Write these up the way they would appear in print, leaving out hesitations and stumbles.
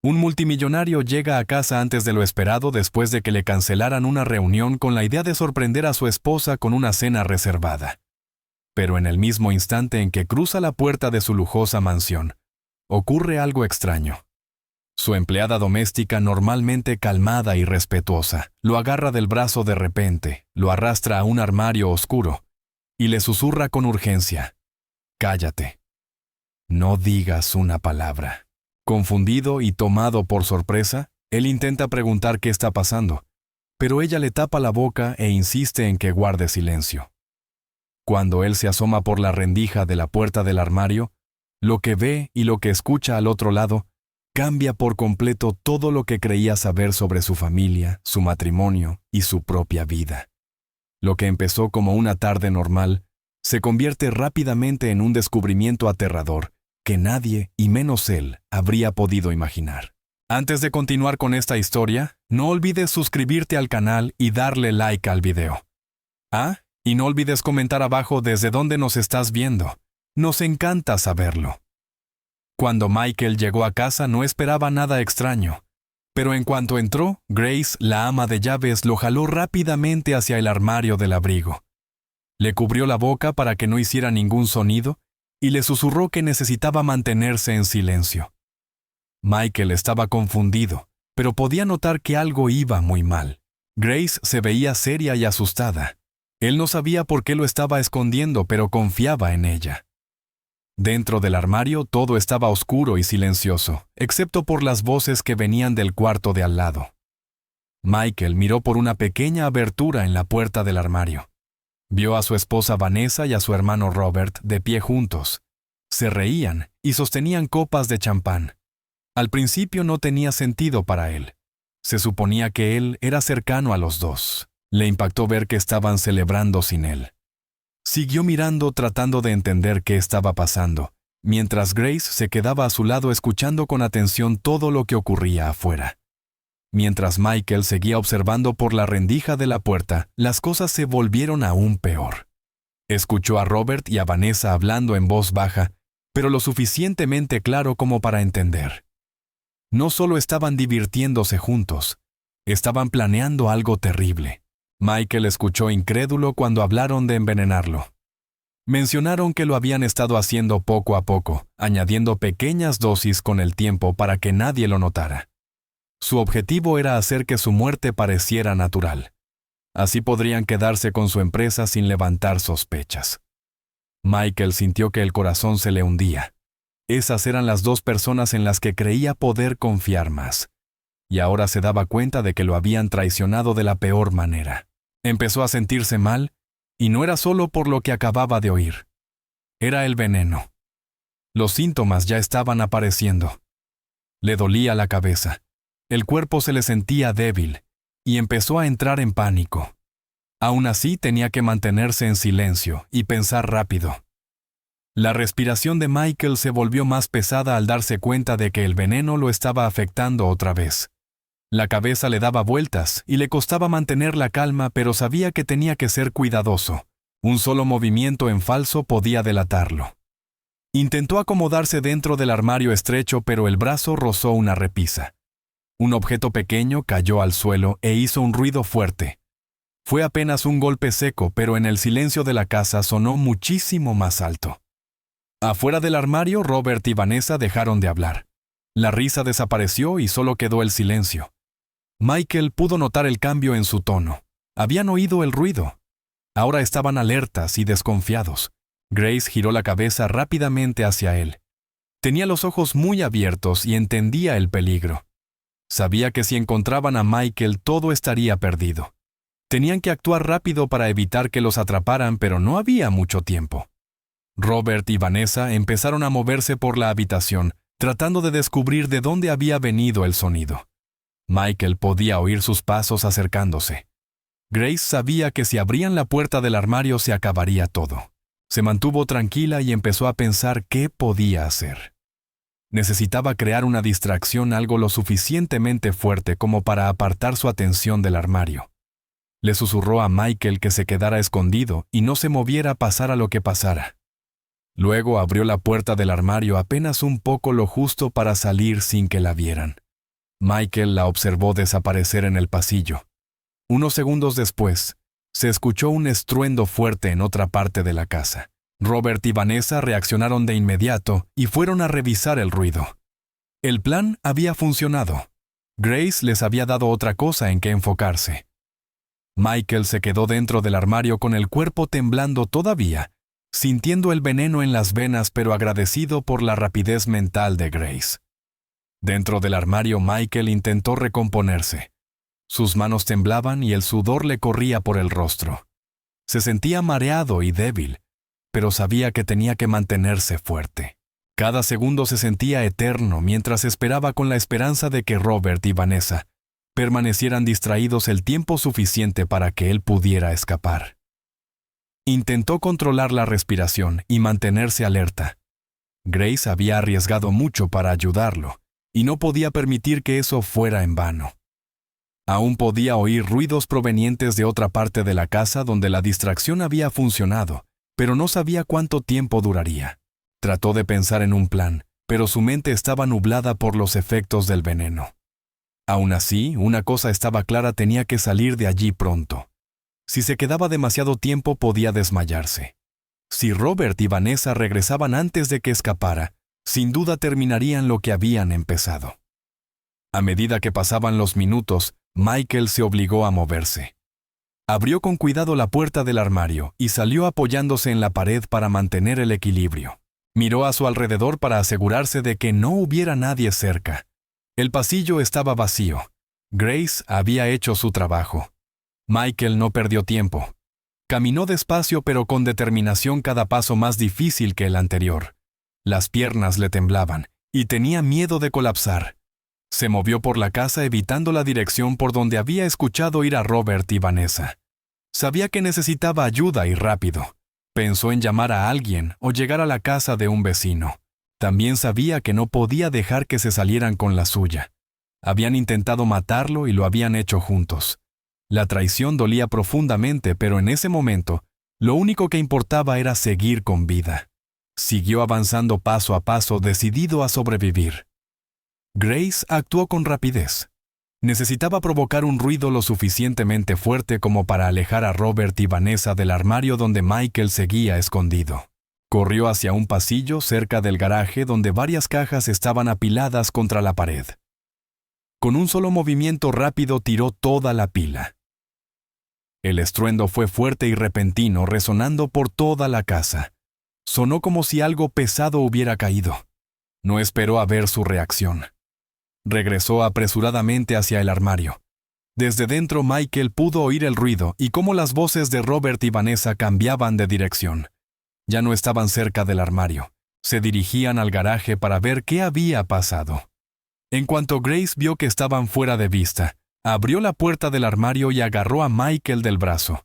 Un multimillonario llega a casa antes de lo esperado después de que le cancelaran una reunión con la idea de sorprender a su esposa con una cena reservada. Pero en el mismo instante en que cruza la puerta de su lujosa mansión, ocurre algo extraño. Su empleada doméstica, normalmente calmada y respetuosa, lo agarra del brazo de repente, lo arrastra a un armario oscuro y le susurra con urgencia: «Cállate. No digas una palabra». Confundido y tomado por sorpresa, él intenta preguntar qué está pasando, pero ella le tapa la boca e insiste en que guarde silencio. Cuando él se asoma por la rendija de la puerta del armario, lo que ve y lo que escucha al otro lado cambia por completo todo lo que creía saber sobre su familia, su matrimonio y su propia vida. Lo que empezó como una tarde normal se convierte rápidamente en un descubrimiento aterrador que nadie, y menos él, habría podido imaginar. Antes de continuar con esta historia, no olvides suscribirte al canal y darle like al video. Y no olvides comentar abajo desde dónde nos estás viendo. Nos encanta saberlo. Cuando Michael llegó a casa no esperaba nada extraño, pero en cuanto entró, Grace, la ama de llaves, lo jaló rápidamente hacia el armario del abrigo. Le cubrió la boca para que no hiciera ningún sonido y le susurró que necesitaba mantenerse en silencio. Michael estaba confundido, pero podía notar que algo iba muy mal. Grace se veía seria y asustada. Él no sabía por qué lo estaba escondiendo, pero confiaba en ella. Dentro del armario todo estaba oscuro y silencioso, excepto por las voces que venían del cuarto de al lado. Michael miró por una pequeña abertura en la puerta del armario. Vio a su esposa Vanessa y a su hermano Robert de pie juntos. Se reían y sostenían copas de champán. Al principio no tenía sentido para él. Se suponía que él era cercano a los dos. Le impactó ver que estaban celebrando sin él. Siguió mirando tratando de entender qué estaba pasando, mientras Grace se quedaba a su lado escuchando con atención todo lo que ocurría afuera. Mientras Michael seguía observando por la rendija de la puerta, las cosas se volvieron aún peor. Escuchó a Robert y a Vanessa hablando en voz baja, pero lo suficientemente claro como para entender. No solo estaban divirtiéndose juntos, estaban planeando algo terrible. Michael escuchó incrédulo cuando hablaron de envenenarlo. Mencionaron que lo habían estado haciendo poco a poco, añadiendo pequeñas dosis con el tiempo para que nadie lo notara. Su objetivo era hacer que su muerte pareciera natural. Así podrían quedarse con su empresa sin levantar sospechas. Michael sintió que el corazón se le hundía. Esas eran las dos personas en las que creía poder confiar más. Y ahora se daba cuenta de que lo habían traicionado de la peor manera. Empezó a sentirse mal, y no era solo por lo que acababa de oír. Era el veneno. Los síntomas ya estaban apareciendo. Le dolía la cabeza. El cuerpo se le sentía débil, y empezó a entrar en pánico. Aún así tenía que mantenerse en silencio y pensar rápido. La respiración de Michael se volvió más pesada al darse cuenta de que el veneno lo estaba afectando otra vez. La cabeza le daba vueltas y le costaba mantener la calma, pero sabía que tenía que ser cuidadoso. Un solo movimiento en falso podía delatarlo. Intentó acomodarse dentro del armario estrecho, pero el brazo rozó una repisa. Un objeto pequeño cayó al suelo e hizo un ruido fuerte. Fue apenas un golpe seco, pero en el silencio de la casa sonó muchísimo más alto. Afuera del armario, Robert y Vanessa dejaron de hablar. La risa desapareció y solo quedó el silencio. Michael pudo notar el cambio en su tono. Habían oído el ruido. Ahora estaban alertas y desconfiados. Grace giró la cabeza rápidamente hacia él. Tenía los ojos muy abiertos y entendía el peligro. Sabía que si encontraban a Michael todo estaría perdido. Tenían que actuar rápido para evitar que los atraparan, pero no había mucho tiempo. Robert y Vanessa empezaron a moverse por la habitación, tratando de descubrir de dónde había venido el sonido. Michael podía oír sus pasos acercándose. Grace sabía que si abrían la puerta del armario se acabaría todo. Se mantuvo tranquila y empezó a pensar qué podía hacer. Necesitaba crear una distracción algo lo suficientemente fuerte como para apartar su atención del armario. Le susurró a Michael que se quedara escondido y no se moviera pasara lo que pasara. Luego abrió la puerta del armario apenas un poco lo justo para salir sin que la vieran. Michael la observó desaparecer en el pasillo. Unos segundos después, se escuchó un estruendo fuerte en otra parte de la casa. Robert y Vanessa reaccionaron de inmediato y fueron a revisar el ruido. El plan había funcionado. Grace les había dado otra cosa en que enfocarse. Michael se quedó dentro del armario con el cuerpo temblando todavía, sintiendo el veneno en las venas pero agradecido por la rapidez mental de Grace. Dentro del armario, Michael intentó recomponerse. Sus manos temblaban y el sudor le corría por el rostro. Se sentía mareado y débil, pero sabía que tenía que mantenerse fuerte. Cada segundo se sentía eterno mientras esperaba con la esperanza de que Robert y Vanessa permanecieran distraídos el tiempo suficiente para que él pudiera escapar. Intentó controlar la respiración y mantenerse alerta. Grace había arriesgado mucho para ayudarlo, y no podía permitir que eso fuera en vano. Aún podía oír ruidos provenientes de otra parte de la casa donde la distracción había funcionado, pero no sabía cuánto tiempo duraría. Trató de pensar en un plan, pero su mente estaba nublada por los efectos del veneno. Aún así, una cosa estaba clara: tenía que salir de allí pronto. Si se quedaba demasiado tiempo podía desmayarse. Si Robert y Vanessa regresaban antes de que escapara, sin duda terminarían lo que habían empezado. A medida que pasaban los minutos, Michael se obligó a moverse. Abrió con cuidado la puerta del armario y salió apoyándose en la pared para mantener el equilibrio. Miró a su alrededor para asegurarse de que no hubiera nadie cerca. El pasillo estaba vacío. Grace había hecho su trabajo. Michael no perdió tiempo. Caminó despacio pero con determinación, cada paso más difícil que el anterior. Las piernas le temblaban y tenía miedo de colapsar. Se movió por la casa evitando la dirección por donde había escuchado ir a Robert y Vanessa. Sabía que necesitaba ayuda y rápido. Pensó en llamar a alguien o llegar a la casa de un vecino. También sabía que no podía dejar que se salieran con la suya. Habían intentado matarlo y lo habían hecho juntos. La traición dolía profundamente, pero en ese momento, lo único que importaba era seguir con vida. Siguió avanzando paso a paso, decidido a sobrevivir. Grace actuó con rapidez. Necesitaba provocar un ruido lo suficientemente fuerte como para alejar a Robert y Vanessa del armario donde Michael seguía escondido. Corrió hacia un pasillo cerca del garaje donde varias cajas estaban apiladas contra la pared. Con un solo movimiento rápido tiró toda la pila. El estruendo fue fuerte y repentino, resonando por toda la casa. Sonó como si algo pesado hubiera caído. No esperó a ver su reacción. Regresó apresuradamente hacia el armario. Desde dentro, Michael pudo oír el ruido y cómo las voces de Robert y Vanessa cambiaban de dirección. Ya no estaban cerca del armario. Se dirigían al garaje para ver qué había pasado. En cuanto Grace vio que estaban fuera de vista, abrió la puerta del armario y agarró a Michael del brazo.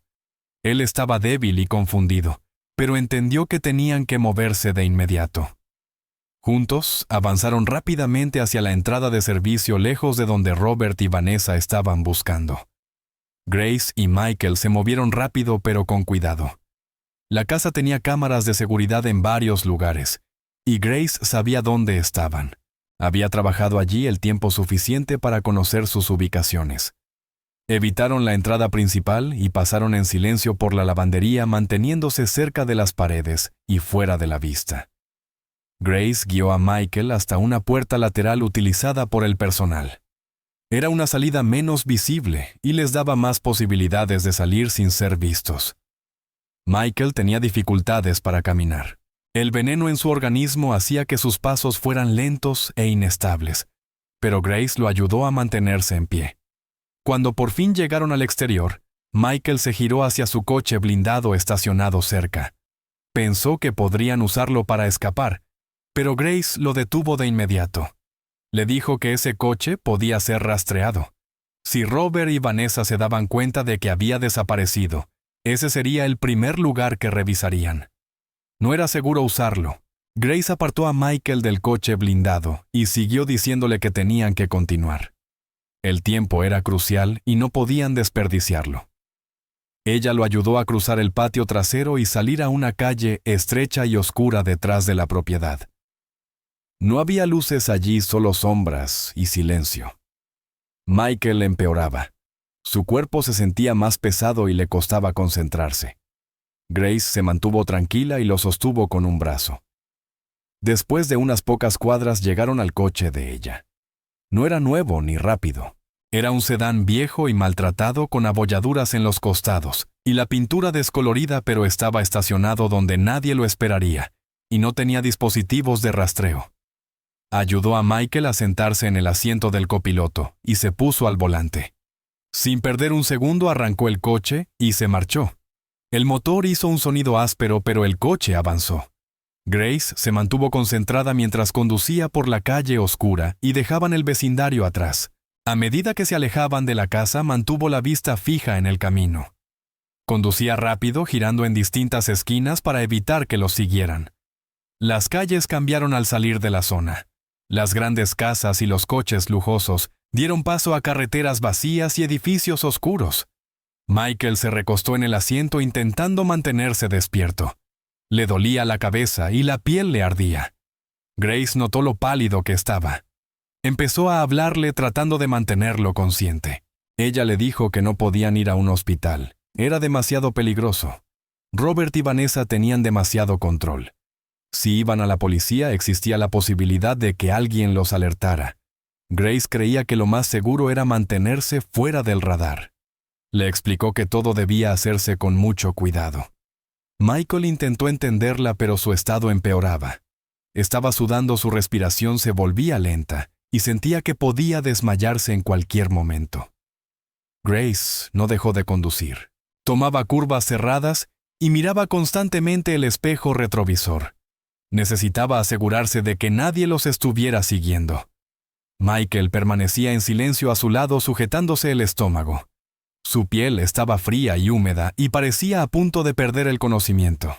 Él estaba débil y confundido, pero entendió que tenían que moverse de inmediato. Juntos, avanzaron rápidamente hacia la entrada de servicio lejos de donde Robert y Vanessa estaban buscando. Grace y Michael se movieron rápido pero con cuidado. La casa tenía cámaras de seguridad en varios lugares, y Grace sabía dónde estaban. Había trabajado allí el tiempo suficiente para conocer sus ubicaciones. Evitaron la entrada principal y pasaron en silencio por la lavandería, manteniéndose cerca de las paredes y fuera de la vista. Grace guió a Michael hasta una puerta lateral utilizada por el personal. Era una salida menos visible y les daba más posibilidades de salir sin ser vistos. Michael tenía dificultades para caminar. El veneno en su organismo hacía que sus pasos fueran lentos e inestables, pero Grace lo ayudó a mantenerse en pie. Cuando por fin llegaron al exterior, Michael se giró hacia su coche blindado estacionado cerca. Pensó que podrían usarlo para escapar, pero Grace lo detuvo de inmediato. Le dijo que ese coche podía ser rastreado. Si Robert y Vanessa se daban cuenta de que había desaparecido, ese sería el primer lugar que revisarían. No era seguro usarlo. Grace apartó a Michael del coche blindado y siguió diciéndole que tenían que continuar. El tiempo era crucial y no podían desperdiciarlo. Ella lo ayudó a cruzar el patio trasero y salir a una calle estrecha y oscura detrás de la propiedad. No había luces allí, solo sombras y silencio. Michael empeoraba. Su cuerpo se sentía más pesado y le costaba concentrarse. Grace se mantuvo tranquila y lo sostuvo con un brazo. Después de unas pocas cuadras llegaron al coche de ella. No era nuevo ni rápido. Era un sedán viejo y maltratado con abolladuras en los costados, y la pintura descolorida, pero estaba estacionado donde nadie lo esperaría, y no tenía dispositivos de rastreo. Ayudó a Michael a sentarse en el asiento del copiloto y se puso al volante. Sin perder un segundo arrancó el coche y se marchó. El motor hizo un sonido áspero, pero el coche avanzó. Grace se mantuvo concentrada mientras conducía por la calle oscura y dejaban el vecindario atrás. A medida que se alejaban de la casa, mantuvo la vista fija en el camino. Conducía rápido, girando en distintas esquinas para evitar que los siguieran. Las calles cambiaron al salir de la zona. Las grandes casas y los coches lujosos dieron paso a carreteras vacías y edificios oscuros. Michael se recostó en el asiento intentando mantenerse despierto. Le dolía la cabeza y la piel le ardía. Grace notó lo pálido que estaba. Empezó a hablarle tratando de mantenerlo consciente. Ella le dijo que no podían ir a un hospital. Era demasiado peligroso. Robert y Vanessa tenían demasiado control. Si iban a la policía, existía la posibilidad de que alguien los alertara. Grace creía que lo más seguro era mantenerse fuera del radar. Le explicó que todo debía hacerse con mucho cuidado. Michael intentó entenderla, pero su estado empeoraba. Estaba sudando, su respiración se volvía lenta y sentía que podía desmayarse en cualquier momento. Grace no dejó de conducir. Tomaba curvas cerradas y miraba constantemente el espejo retrovisor. Necesitaba asegurarse de que nadie los estuviera siguiendo. Michael permanecía en silencio a su lado, sujetándose el estómago. Su piel estaba fría y húmeda y parecía a punto de perder el conocimiento.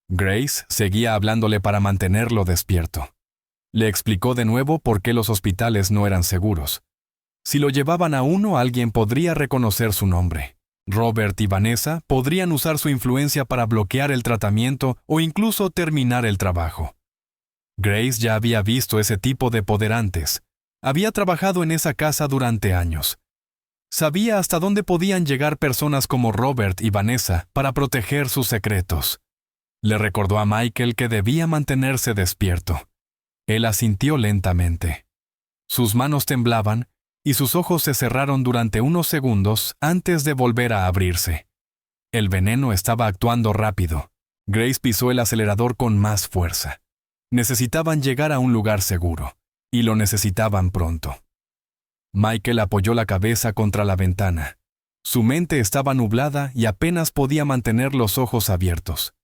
Grace seguía hablándole para mantenerlo despierto. Le explicó de nuevo por qué los hospitales no eran seguros. Si lo llevaban a uno, alguien podría reconocer su nombre. Robert y Vanessa podrían usar su influencia para bloquear el tratamiento o incluso terminar el trabajo. Grace ya había visto ese tipo de poder antes. Había trabajado en esa casa durante años. Sabía hasta dónde podían llegar personas como Robert y Vanessa para proteger sus secretos. Le recordó a Michael que debía mantenerse despierto. Él asintió lentamente. Sus manos temblaban y sus ojos se cerraron durante unos segundos antes de volver a abrirse. El veneno estaba actuando rápido. Grace pisó el acelerador con más fuerza. Necesitaban llegar a un lugar seguro, y lo necesitaban pronto. Michael apoyó la cabeza contra la ventana. Su mente estaba nublada y apenas podía mantener los ojos abiertos.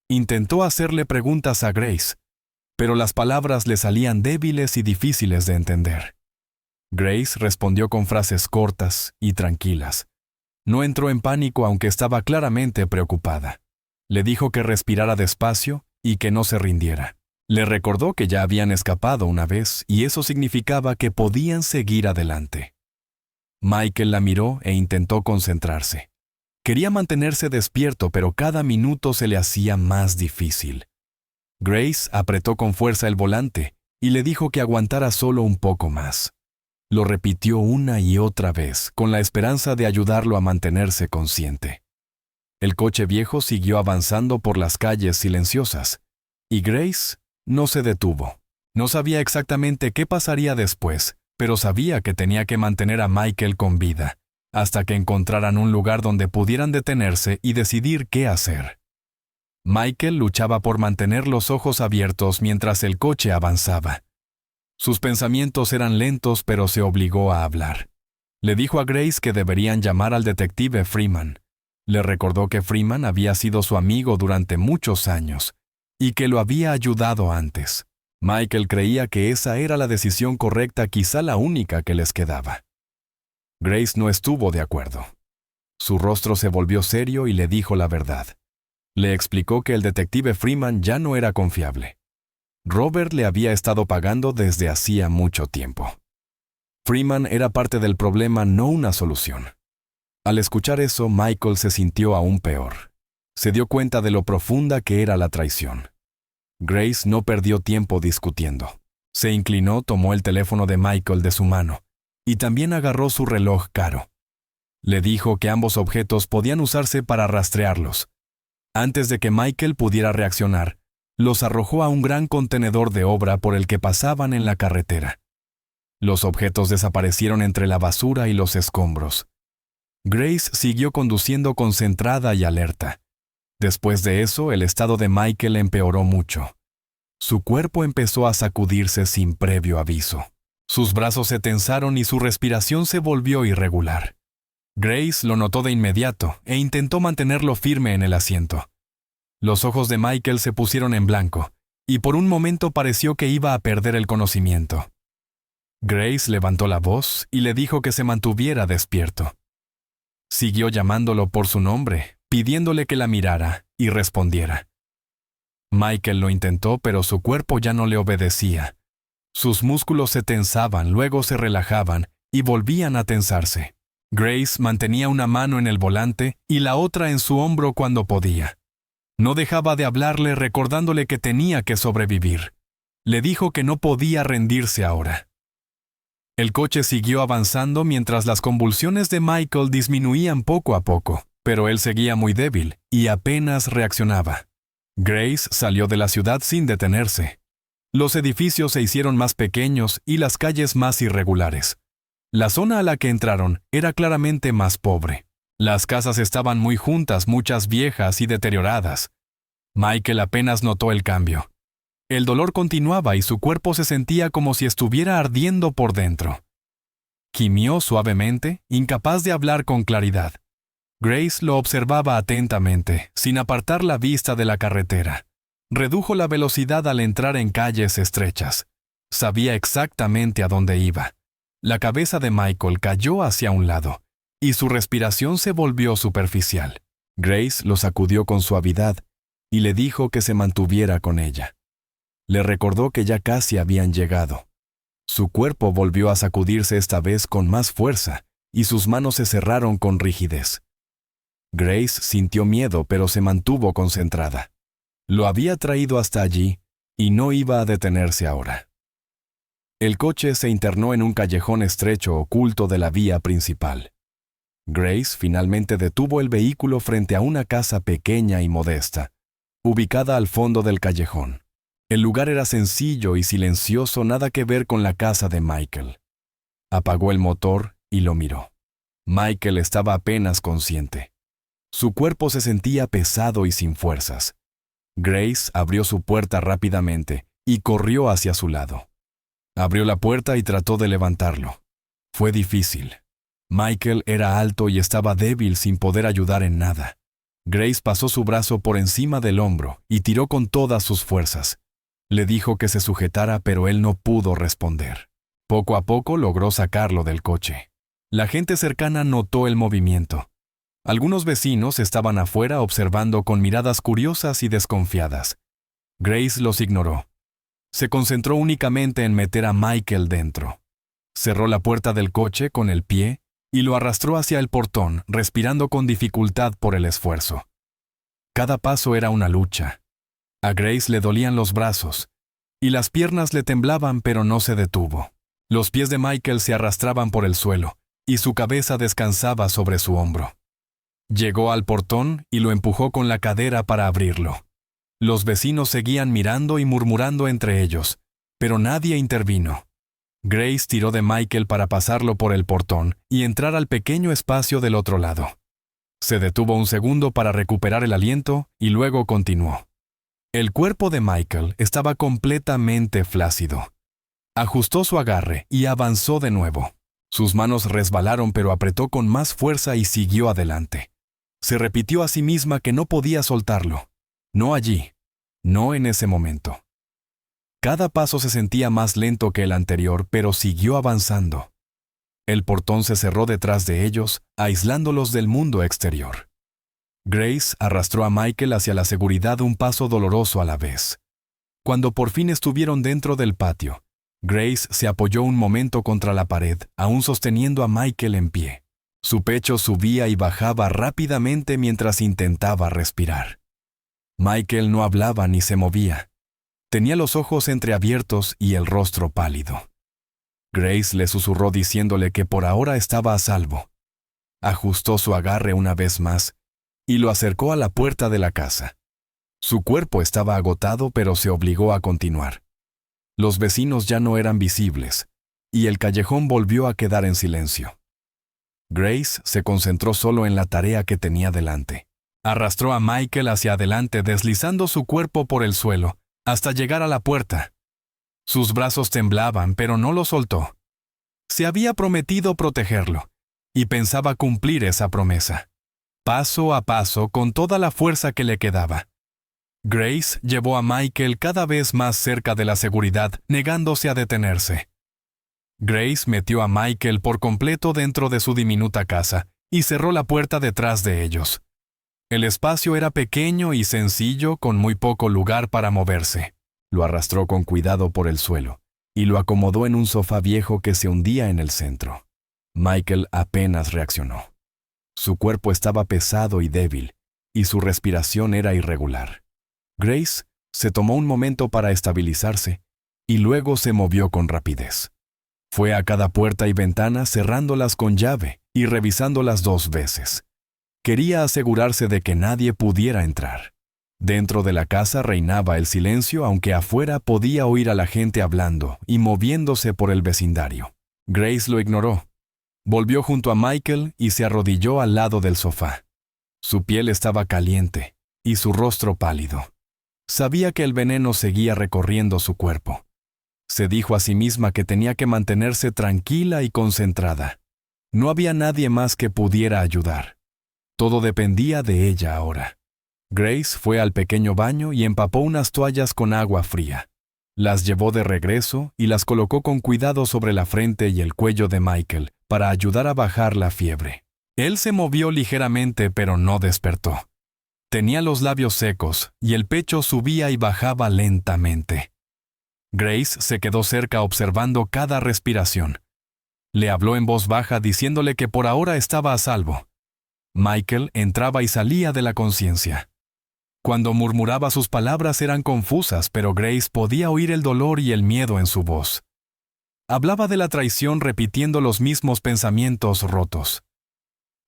Intentó hacerle preguntas a Grace, pero las palabras le salían débiles y difíciles de entender. Grace respondió con frases cortas y tranquilas. No entró en pánico, aunque estaba claramente preocupada. Le dijo que respirara despacio y que no se rindiera. Le recordó que ya habían escapado una vez y eso significaba que podían seguir adelante. Michael la miró e intentó concentrarse. Quería mantenerse despierto, pero cada minuto se le hacía más difícil. Grace apretó con fuerza el volante y le dijo que aguantara solo un poco más. Lo repitió una y otra vez, con la esperanza de ayudarlo a mantenerse consciente. El coche viejo siguió avanzando por las calles silenciosas, y Grace no se detuvo. No sabía exactamente qué pasaría después, pero sabía que tenía que mantener a Michael con vida, hasta que encontraran un lugar donde pudieran detenerse y decidir qué hacer. Michael luchaba por mantener los ojos abiertos mientras el coche avanzaba. Sus pensamientos eran lentos, pero se obligó a hablar. Le dijo a Grace que deberían llamar al detective Freeman. Le recordó que Freeman había sido su amigo durante muchos años y que lo había ayudado antes. Michael creía que esa era la decisión correcta, quizá la única que les quedaba. Grace no estuvo de acuerdo. Su rostro se volvió serio y le dijo la verdad. Le explicó que el detective Freeman ya no era confiable. Robert le había estado pagando desde hacía mucho tiempo. Freeman era parte del problema, no una solución. Al escuchar eso, Michael se sintió aún peor. Se dio cuenta de lo profunda que era la traición. Grace no perdió tiempo discutiendo. Se inclinó, tomó el teléfono de Michael de su mano y también agarró su reloj caro. Le dijo que ambos objetos podían usarse para rastrearlos. Antes de que Michael pudiera reaccionar, los arrojó a un gran contenedor de obra por el que pasaban en la carretera. Los objetos desaparecieron entre la basura y los escombros. Grace siguió conduciendo concentrada y alerta. Después de eso, el estado de Michael empeoró mucho. Su cuerpo empezó a sacudirse sin previo aviso. Sus brazos se tensaron y su respiración se volvió irregular. Grace lo notó de inmediato e intentó mantenerlo firme en el asiento. Los ojos de Michael se pusieron en blanco, y por un momento pareció que iba a perder el conocimiento. Grace levantó la voz y le dijo que se mantuviera despierto. Siguió llamándolo por su nombre, pidiéndole que la mirara y respondiera. Michael lo intentó, pero su cuerpo ya no le obedecía. Sus músculos se tensaban, luego se relajaban y volvían a tensarse. Grace mantenía una mano en el volante y la otra en su hombro cuando podía. No dejaba de hablarle recordándole que tenía que sobrevivir. Le dijo que no podía rendirse ahora. El coche siguió avanzando mientras las convulsiones de Michael disminuían poco a poco, pero él seguía muy débil y apenas reaccionaba. Grace salió de la ciudad sin detenerse. Los edificios se hicieron más pequeños y las calles más irregulares. La zona a la que entraron era claramente más pobre. Las casas estaban muy juntas, muchas viejas y deterioradas. Michael apenas notó el cambio. El dolor continuaba y su cuerpo se sentía como si estuviera ardiendo por dentro. Gimió suavemente, incapaz de hablar con claridad. Grace lo observaba atentamente, sin apartar la vista de la carretera. Redujo la velocidad al entrar en calles estrechas. Sabía exactamente a dónde iba. La cabeza de Michael cayó hacia un lado, y su respiración se volvió superficial. Grace lo sacudió con suavidad y le dijo que se mantuviera con ella. Le recordó que ya casi habían llegado. Su cuerpo volvió a sacudirse esta vez con más fuerza, y sus manos se cerraron con rigidez. Grace sintió miedo, pero se mantuvo concentrada. Lo había traído hasta allí, y no iba a detenerse ahora. El coche se internó en un callejón estrecho oculto de la vía principal. Grace finalmente detuvo el vehículo frente a una casa pequeña y modesta, ubicada al fondo del callejón. El lugar era sencillo y silencioso, nada que ver con la casa de Michael. Apagó el motor y lo miró. Michael estaba apenas consciente. Su cuerpo se sentía pesado y sin fuerzas. Grace abrió su puerta rápidamente y corrió hacia su lado. Abrió la puerta y trató de levantarlo. Fue difícil. Michael era alto y estaba débil sin poder ayudar en nada. Grace pasó su brazo por encima del hombro y tiró con todas sus fuerzas. Le dijo que se sujetara, pero él no pudo responder. Poco a poco logró sacarlo del coche. La gente cercana notó el movimiento. Algunos vecinos estaban afuera observando con miradas curiosas y desconfiadas. Grace los ignoró. Se concentró únicamente en meter a Michael dentro. Cerró la puerta del coche con el pie y lo arrastró hacia el portón, respirando con dificultad por el esfuerzo. Cada paso era una lucha. A Grace le dolían los brazos, y las piernas le temblaban, pero no se detuvo. Los pies de Michael se arrastraban por el suelo, y su cabeza descansaba sobre su hombro. Llegó al portón y lo empujó con la cadera para abrirlo. Los vecinos seguían mirando y murmurando entre ellos, pero nadie intervino. Grace tiró de Michael para pasarlo por el portón y entrar al pequeño espacio del otro lado. Se detuvo un segundo para recuperar el aliento y luego continuó. El cuerpo de Michael estaba completamente flácido. Ajustó su agarre y avanzó de nuevo. Sus manos resbalaron, pero apretó con más fuerza y siguió adelante. Se repitió a sí misma que no podía soltarlo. No allí. No en ese momento. Cada paso se sentía más lento que el anterior, pero siguió avanzando. El portón se cerró detrás de ellos, aislándolos del mundo exterior. Grace arrastró a Michael hacia la seguridad un paso doloroso a la vez. Cuando por fin estuvieron dentro del patio, Grace se apoyó un momento contra la pared, aún sosteniendo a Michael en pie. Su pecho subía y bajaba rápidamente mientras intentaba respirar. Michael no hablaba ni se movía. Tenía los ojos entreabiertos y el rostro pálido. Grace le susurró diciéndole que por ahora estaba a salvo. Ajustó su agarre una vez más y lo acercó a la puerta de la casa. Su cuerpo estaba agotado, pero se obligó a continuar. Los vecinos ya no eran visibles, y el callejón volvió a quedar en silencio. Grace se concentró solo en la tarea que tenía delante. Arrastró a Michael hacia adelante, deslizando su cuerpo por el suelo, hasta llegar a la puerta. Sus brazos temblaban, pero no lo soltó. Se había prometido protegerlo, y pensaba cumplir esa promesa. Paso a paso, con toda la fuerza que le quedaba. Grace llevó a Michael cada vez más cerca de la seguridad, negándose a detenerse. Grace metió a Michael por completo dentro de su diminuta casa y cerró la puerta detrás de ellos. El espacio era pequeño y sencillo, con muy poco lugar para moverse. Lo arrastró con cuidado por el suelo y lo acomodó en un sofá viejo que se hundía en el centro. Michael apenas reaccionó. Su cuerpo estaba pesado y débil, y su respiración era irregular. Grace se tomó un momento para estabilizarse y luego se movió con rapidez. Fue a cada puerta y ventana cerrándolas con llave y revisándolas 2 veces. Quería asegurarse de que nadie pudiera entrar. Dentro de la casa reinaba el silencio, aunque afuera podía oír a la gente hablando y moviéndose por el vecindario. Grace lo ignoró. Volvió junto a Michael y se arrodilló al lado del sofá. Su piel estaba caliente y su rostro pálido. Sabía que el veneno seguía recorriendo su cuerpo. Se dijo a sí misma que tenía que mantenerse tranquila y concentrada. No había nadie más que pudiera ayudar. Todo dependía de ella ahora. Grace fue al pequeño baño y empapó unas toallas con agua fría. Las llevó de regreso y las colocó con cuidado sobre la frente y el cuello de Michael para ayudar a bajar la fiebre. Él se movió ligeramente, pero no despertó. Tenía los labios secos y el pecho subía y bajaba lentamente. Grace se quedó cerca observando cada respiración. Le habló en voz baja diciéndole que por ahora estaba a salvo. Michael entraba y salía de la conciencia. Cuando murmuraba, sus palabras eran confusas, pero Grace podía oír el dolor y el miedo en su voz. Hablaba de la traición repitiendo los mismos pensamientos rotos.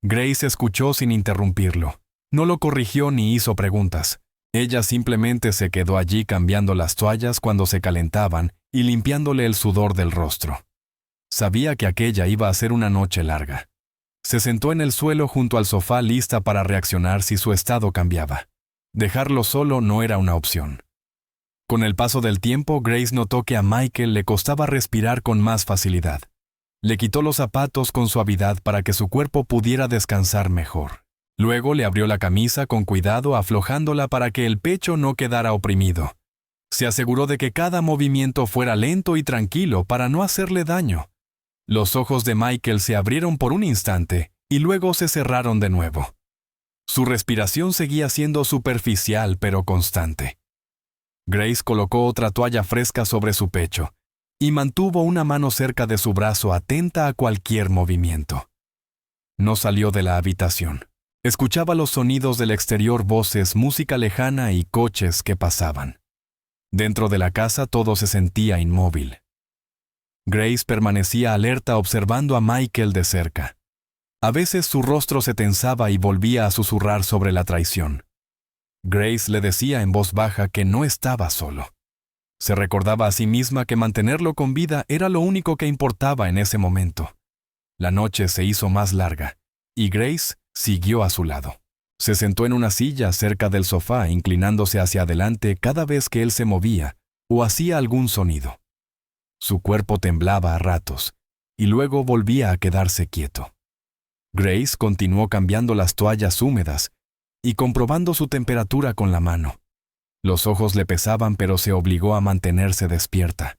Grace escuchó sin interrumpirlo. No lo corrigió ni hizo preguntas. Ella simplemente se quedó allí cambiando las toallas cuando se calentaban y limpiándole el sudor del rostro. Sabía que aquella iba a ser una noche larga. Se sentó en el suelo junto al sofá lista para reaccionar si su estado cambiaba. Dejarlo solo no era una opción. Con el paso del tiempo, Grace notó que a Michael le costaba respirar con más facilidad. Le quitó los zapatos con suavidad para que su cuerpo pudiera descansar mejor. Luego le abrió la camisa con cuidado, aflojándola para que el pecho no quedara oprimido. Se aseguró de que cada movimiento fuera lento y tranquilo para no hacerle daño. Los ojos de Michael se abrieron por un instante y luego se cerraron de nuevo. Su respiración seguía siendo superficial pero constante. Grace colocó otra toalla fresca sobre su pecho y mantuvo una mano cerca de su brazo, atenta a cualquier movimiento. No salió de la habitación. Escuchaba los sonidos del exterior, voces, música lejana y coches que pasaban. Dentro de la casa todo se sentía inmóvil. Grace permanecía alerta observando a Michael de cerca. A veces su rostro se tensaba y volvía a susurrar sobre la traición. Grace le decía en voz baja que no estaba solo. Se recordaba a sí misma que mantenerlo con vida era lo único que importaba en ese momento. La noche se hizo más larga, y Grace siguió a su lado. Se sentó en una silla cerca del sofá, inclinándose hacia adelante cada vez que él se movía o hacía algún sonido. Su cuerpo temblaba a ratos, y luego volvía a quedarse quieto. Grace continuó cambiando las toallas húmedas y comprobando su temperatura con la mano. Los ojos le pesaban, pero se obligó a mantenerse despierta.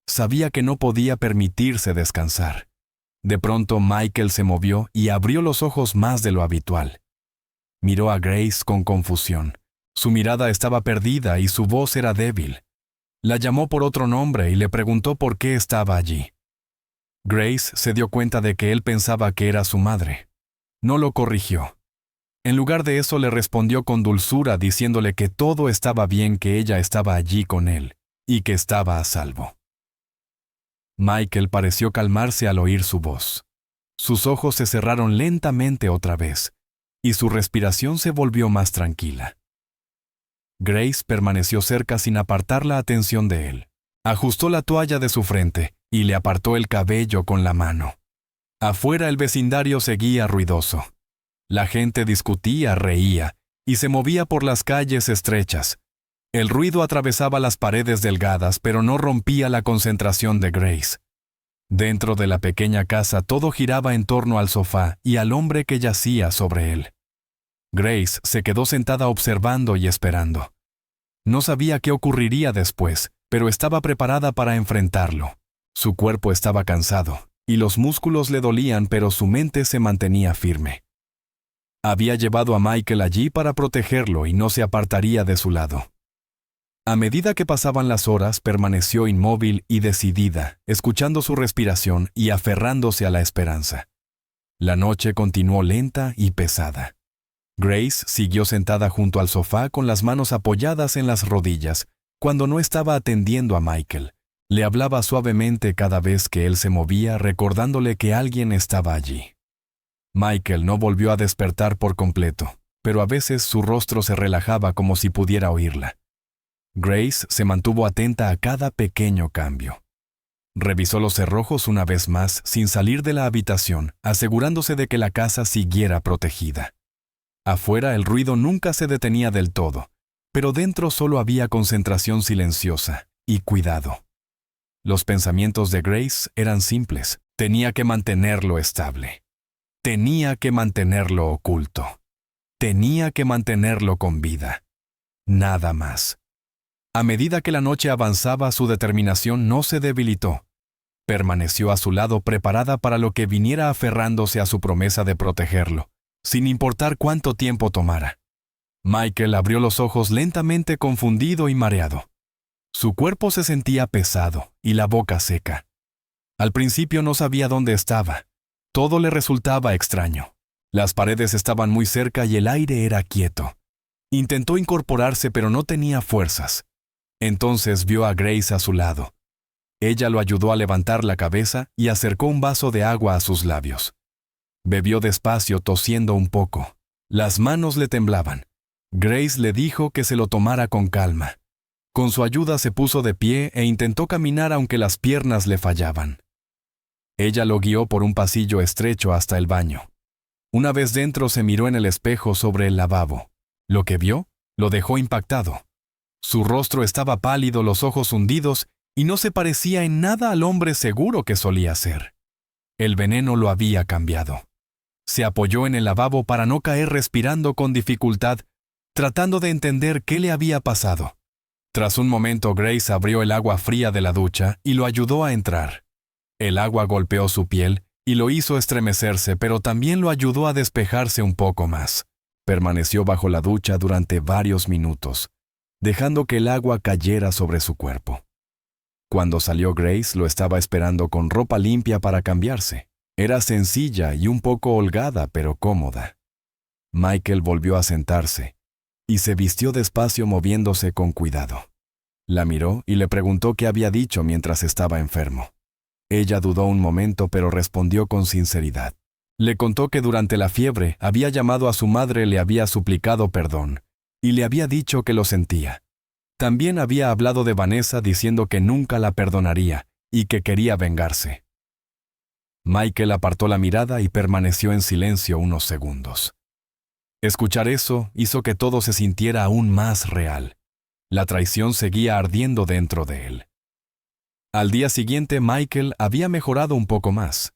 Sabía que no podía permitirse descansar. De pronto Michael se movió y abrió los ojos más de lo habitual. Miró a Grace con confusión. Su mirada estaba perdida y su voz era débil. La llamó por otro nombre y le preguntó por qué estaba allí. Grace se dio cuenta de que él pensaba que era su madre. No lo corrigió. En lugar de eso le respondió con dulzura, diciéndole que todo estaba bien, que ella estaba allí con él y que estaba a salvo. Michael pareció calmarse al oír su voz. Sus ojos se cerraron lentamente otra vez, y su respiración se volvió más tranquila. Grace permaneció cerca sin apartar la atención de él. Ajustó la toalla de su frente y le apartó el cabello con la mano. Afuera el vecindario seguía ruidoso. La gente discutía, reía y se movía por las calles estrechas. El ruido atravesaba las paredes delgadas, pero no rompía la concentración de Grace. Dentro de la pequeña casa todo giraba en torno al sofá y al hombre que yacía sobre él. Grace se quedó sentada observando y esperando. No sabía qué ocurriría después, pero estaba preparada para enfrentarlo. Su cuerpo estaba cansado, y los músculos le dolían, pero su mente se mantenía firme. Había llevado a Michael allí para protegerlo y no se apartaría de su lado. A medida que pasaban las horas, permaneció inmóvil y decidida, escuchando su respiración y aferrándose a la esperanza. La noche continuó lenta y pesada. Grace siguió sentada junto al sofá con las manos apoyadas en las rodillas, cuando no estaba atendiendo a Michael. Le hablaba suavemente cada vez que él se movía, recordándole que alguien estaba allí. Michael no volvió a despertar por completo, pero a veces su rostro se relajaba como si pudiera oírla. Grace se mantuvo atenta a cada pequeño cambio. Revisó los cerrojos una vez más sin salir de la habitación, asegurándose de que la casa siguiera protegida. Afuera el ruido nunca se detenía del todo, pero dentro solo había concentración silenciosa y cuidado. Los pensamientos de Grace eran simples. Tenía que mantenerlo estable. Tenía que mantenerlo oculto. Tenía que mantenerlo con vida. Nada más. A medida que la noche avanzaba, su determinación no se debilitó. Permaneció a su lado preparada para lo que viniera, aferrándose a su promesa de protegerlo, sin importar cuánto tiempo tomara. Michael abrió los ojos lentamente, confundido y mareado. Su cuerpo se sentía pesado y la boca seca. Al principio no sabía dónde estaba. Todo le resultaba extraño. Las paredes estaban muy cerca y el aire era quieto. Intentó incorporarse, pero no tenía fuerzas. Entonces vio a Grace a su lado. Ella lo ayudó a levantar la cabeza y acercó un vaso de agua a sus labios. Bebió despacio, tosiendo un poco. Las manos le temblaban. Grace le dijo que se lo tomara con calma. Con su ayuda se puso de pie e intentó caminar aunque las piernas le fallaban. Ella lo guió por un pasillo estrecho hasta el baño. Una vez dentro se miró en el espejo sobre el lavabo. Lo que vio lo dejó impactado. Su rostro estaba pálido, los ojos hundidos, y no se parecía en nada al hombre seguro que solía ser. El veneno lo había cambiado. Se apoyó en el lavabo para no caer, respirando con dificultad, tratando de entender qué le había pasado. Tras un momento, Grace abrió el agua fría de la ducha y lo ayudó a entrar. El agua golpeó su piel y lo hizo estremecerse, pero también lo ayudó a despejarse un poco más. Permaneció bajo la ducha durante varios minutos, dejando que el agua cayera sobre su cuerpo. Cuando salió, Grace lo estaba esperando con ropa limpia para cambiarse. Era sencilla y un poco holgada, pero cómoda. Michael volvió a sentarse y se vistió despacio, moviéndose con cuidado. La miró y le preguntó qué había dicho mientras estaba enfermo. Ella dudó un momento, pero respondió con sinceridad. Le contó que durante la fiebre había llamado a su madre, le había suplicado perdón y le había dicho que lo sentía. También había hablado de Vanessa, diciendo que nunca la perdonaría y que quería vengarse. Michael apartó la mirada y permaneció en silencio unos segundos. Escuchar eso hizo que todo se sintiera aún más real. La traición seguía ardiendo dentro de él. Al día siguiente, Michael había mejorado un poco más.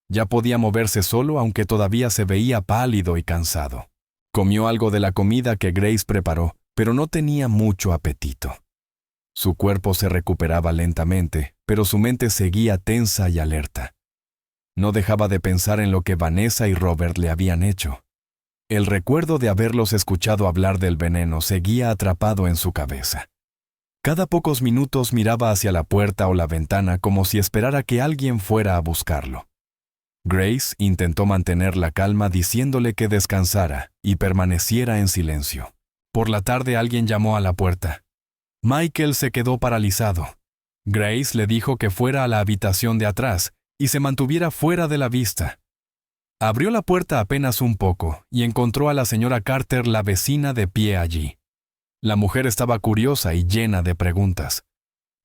Ya podía moverse solo, aunque todavía se veía pálido y cansado. Comió algo de la comida que Grace preparó, pero no tenía mucho apetito. Su cuerpo se recuperaba lentamente, pero su mente seguía tensa y alerta. No dejaba de pensar en lo que Vanessa y Robert le habían hecho. El recuerdo de haberlos escuchado hablar del veneno seguía atrapado en su cabeza. Cada pocos minutos miraba hacia la puerta o la ventana como si esperara que alguien fuera a buscarlo. Grace intentó mantener la calma, diciéndole que descansara y permaneciera en silencio. Por la tarde alguien llamó a la puerta. Michael se quedó paralizado. Grace le dijo que fuera a la habitación de atrás y se mantuviera fuera de la vista. Abrió la puerta apenas un poco y encontró a la señora Carter, la vecina, de pie allí. La mujer estaba curiosa y llena de preguntas.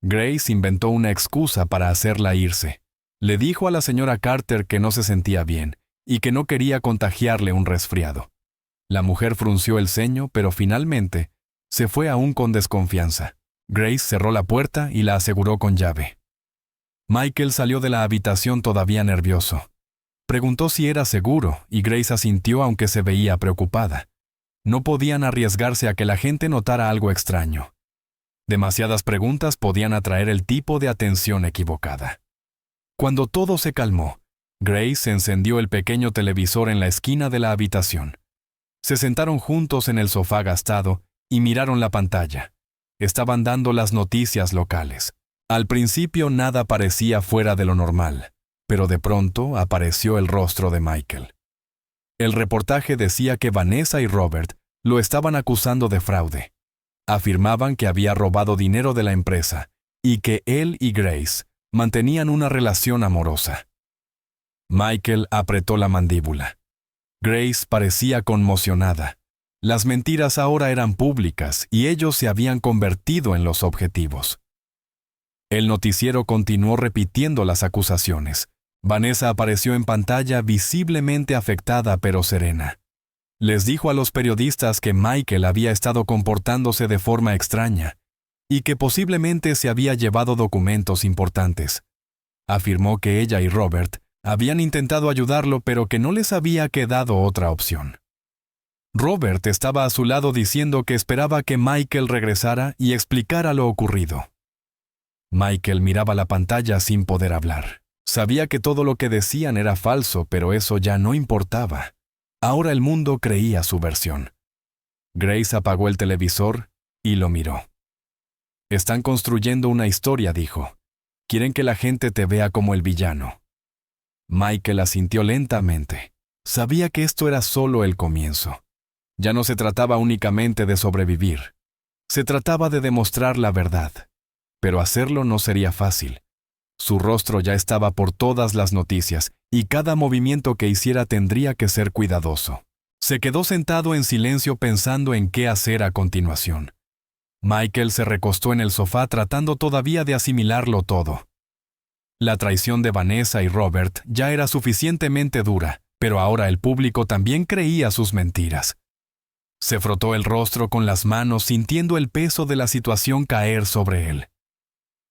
Grace inventó una excusa para hacerla irse. Le dijo a la señora Carter que no se sentía bien y que no quería contagiarle un resfriado. La mujer frunció el ceño, pero finalmente se fue aún con desconfianza. Grace cerró la puerta y la aseguró con llave. Michael salió de la habitación todavía nervioso. Preguntó si era seguro y Grace asintió aunque se veía preocupada. No podían arriesgarse a que la gente notara algo extraño. Demasiadas preguntas podían atraer el tipo de atención equivocada. Cuando todo se calmó, Grace encendió el pequeño televisor en la esquina de la habitación. Se sentaron juntos en el sofá gastado y miraron la pantalla. Estaban dando las noticias locales. Al principio nada parecía fuera de lo normal, pero de pronto apareció el rostro de Michael. El reportaje decía que Vanessa y Robert lo estaban acusando de fraude. Afirmaban que había robado dinero de la empresa y que él y Grace mantenían una relación amorosa. Michael apretó la mandíbula. Grace parecía conmocionada. Las mentiras ahora eran públicas y ellos se habían convertido en los objetivos. El noticiero continuó repitiendo las acusaciones. Vanessa apareció en pantalla visiblemente afectada pero serena. Les dijo a los periodistas que Michael había estado comportándose de forma extraña y que posiblemente se había llevado documentos importantes. Afirmó que ella y Robert habían intentado ayudarlo pero que no les había quedado otra opción. Robert estaba a su lado diciendo que esperaba que Michael regresara y explicara lo ocurrido. Michael miraba la pantalla sin poder hablar. Sabía que todo lo que decían era falso, pero eso ya no importaba. Ahora el mundo creía su versión. Grace apagó el televisor y lo miró. Están construyendo una historia, dijo. Quieren que la gente te vea como el villano. Michael asintió lentamente. Sabía que esto era solo el comienzo. Ya no se trataba únicamente de sobrevivir. Se trataba de demostrar la verdad. Pero hacerlo no sería fácil. Su rostro ya estaba por todas las noticias y cada movimiento que hiciera tendría que ser cuidadoso. Se quedó sentado en silencio pensando en qué hacer a continuación. Michael se recostó en el sofá tratando todavía de asimilarlo todo. La traición de Vanessa y Robert ya era suficientemente dura, pero ahora el público también creía sus mentiras. Se frotó el rostro con las manos sintiendo el peso de la situación caer sobre él.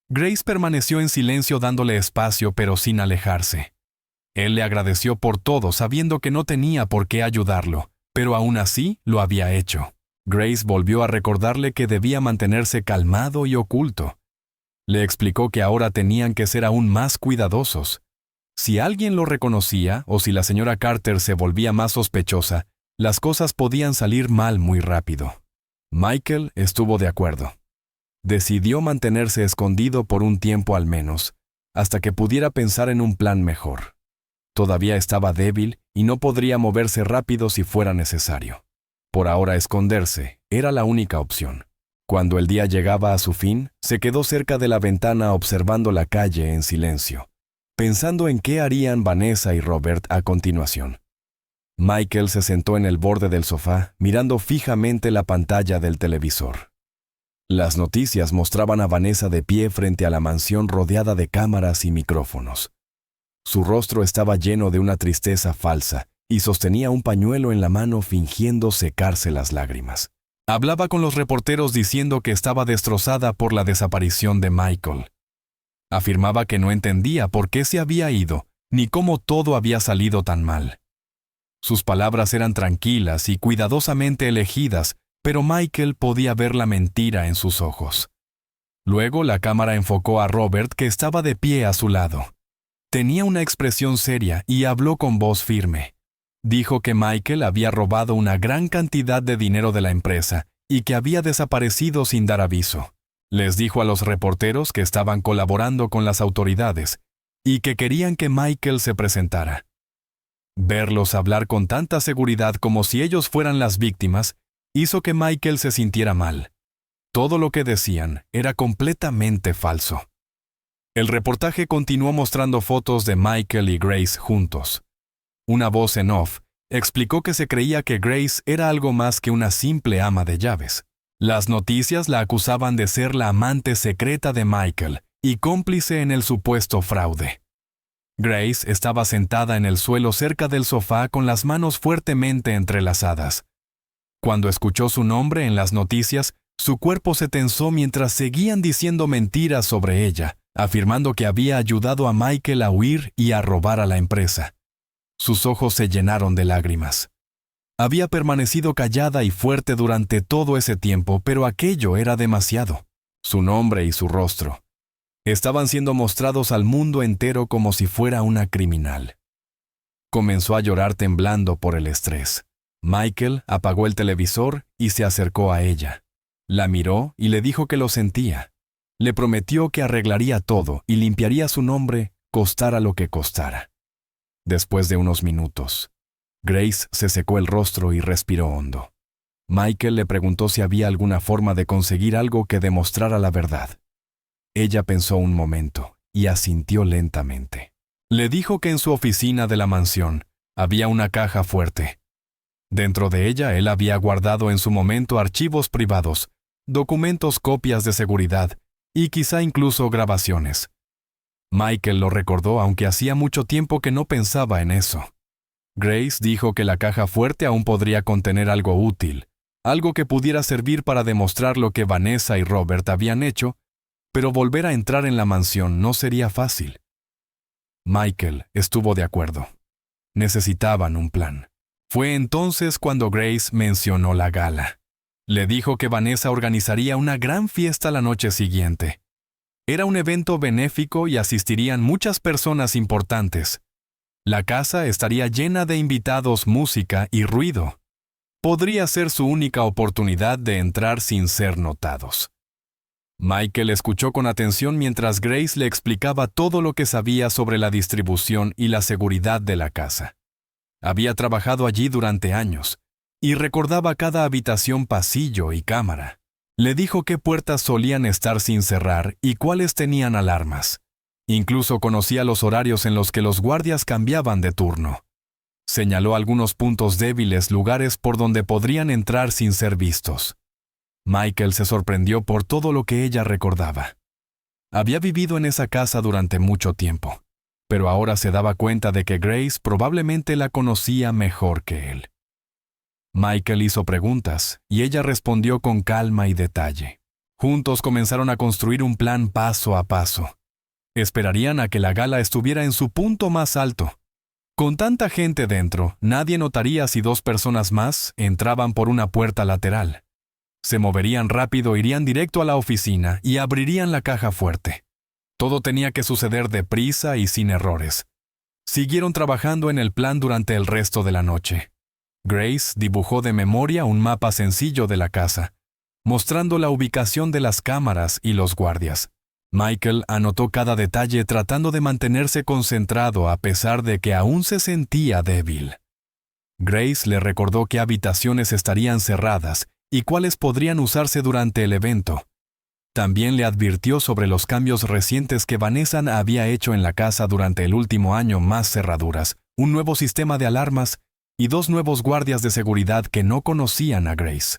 Grace permaneció en silencio dándole espacio pero sin alejarse. Él le agradeció por todo sabiendo que no tenía por qué ayudarlo, pero aún así lo había hecho. Grace volvió a recordarle que debía mantenerse calmado y oculto. Le explicó que ahora tenían que ser aún más cuidadosos. Si alguien lo reconocía o si la señora Carter se volvía más sospechosa, las cosas podían salir mal muy rápido. Michael estuvo de acuerdo. Decidió mantenerse escondido por un tiempo al menos, hasta que pudiera pensar en un plan mejor. Todavía estaba débil y no podría moverse rápido si fuera necesario. Por ahora esconderse era la única opción. Cuando el día llegaba a su fin, se quedó cerca de la ventana observando la calle en silencio, pensando en qué harían Vanessa y Robert a continuación. Michael se sentó en el borde del sofá, mirando fijamente la pantalla del televisor. Las noticias mostraban a Vanessa de pie frente a la mansión rodeada de cámaras y micrófonos. Su rostro estaba lleno de una tristeza falsa y sostenía un pañuelo en la mano fingiendo secarse las lágrimas. Hablaba con los reporteros diciendo que estaba destrozada por la desaparición de Michael. Afirmaba que no entendía por qué se había ido, ni cómo todo había salido tan mal. Sus palabras eran tranquilas y cuidadosamente elegidas, pero Michael podía ver la mentira en sus ojos. Luego la cámara enfocó a Robert, que estaba de pie a su lado. Tenía una expresión seria y habló con voz firme. Dijo que Michael había robado una gran cantidad de dinero de la empresa y que había desaparecido sin dar aviso. Les dijo a los reporteros que estaban colaborando con las autoridades y que querían que Michael se presentara. Verlos hablar con tanta seguridad como si ellos fueran las víctimas hizo que Michael se sintiera mal. Todo lo que decían era completamente falso. El reportaje continuó mostrando fotos de Michael y Grace juntos. Una voz en off explicó que se creía que Grace era algo más que una simple ama de llaves. Las noticias la acusaban de ser la amante secreta de Michael y cómplice en el supuesto fraude. Grace estaba sentada en el suelo cerca del sofá con las manos fuertemente entrelazadas. Cuando escuchó su nombre en las noticias, su cuerpo se tensó mientras seguían diciendo mentiras sobre ella, afirmando que había ayudado a Michael a huir y a robar a la empresa. Sus ojos se llenaron de lágrimas. Había permanecido callada y fuerte durante todo ese tiempo, pero aquello era demasiado. Su nombre y su rostro estaban siendo mostrados al mundo entero como si fuera una criminal. Comenzó a llorar temblando por el estrés. Michael apagó el televisor y se acercó a ella. La miró y le dijo que lo sentía. Le prometió que arreglaría todo y limpiaría su nombre, costara lo que costara. Después de unos minutos, Grace se secó el rostro y respiró hondo. Michael le preguntó si había alguna forma de conseguir algo que demostrara la verdad. Ella pensó un momento y asintió lentamente. Le dijo que en su oficina de la mansión había una caja fuerte. Dentro de ella él había guardado en su momento archivos privados, documentos, copias de seguridad y quizá incluso grabaciones. Michael lo recordó aunque hacía mucho tiempo que no pensaba en eso. Grace dijo que la caja fuerte aún podría contener algo útil, algo que pudiera servir para demostrar lo que Vanessa y Robert habían hecho, pero volver a entrar en la mansión no sería fácil. Michael estuvo de acuerdo. Necesitaban un plan. Fue entonces cuando Grace mencionó la gala. Le dijo que Vanessa organizaría una gran fiesta la noche siguiente. Era un evento benéfico y asistirían muchas personas importantes. La casa estaría llena de invitados, música y ruido. Podría ser su única oportunidad de entrar sin ser notados. Michael escuchó con atención mientras Grace le explicaba todo lo que sabía sobre la distribución y la seguridad de la casa. Había trabajado allí durante años y recordaba cada habitación, pasillo y cámara. Le dijo qué puertas solían estar sin cerrar y cuáles tenían alarmas. Incluso conocía los horarios en los que los guardias cambiaban de turno. Señaló algunos puntos débiles, lugares por donde podrían entrar sin ser vistos. Michael se sorprendió por todo lo que ella recordaba. Había vivido en esa casa durante mucho tiempo, pero ahora se daba cuenta de que Grace probablemente la conocía mejor que él. Michael hizo preguntas y ella respondió con calma y detalle. Juntos comenzaron a construir un plan paso a paso. Esperarían a que la gala estuviera en su punto más alto. Con tanta gente dentro, nadie notaría si 2 personas más entraban por una puerta lateral. Se moverían rápido, irían directo a la oficina y abrirían la caja fuerte. Todo tenía que suceder deprisa y sin errores. Siguieron trabajando en el plan durante el resto de la noche. Grace dibujó de memoria un mapa sencillo de la casa, mostrando la ubicación de las cámaras y los guardias. Michael anotó cada detalle tratando de mantenerse concentrado a pesar de que aún se sentía débil. Grace le recordó qué habitaciones estarían cerradas y cuáles podrían usarse durante el evento. También le advirtió sobre los cambios recientes que Vanessa había hecho en la casa durante el último año: más cerraduras, un nuevo sistema de alarmas y 2 nuevos guardias de seguridad que no conocían a Grace.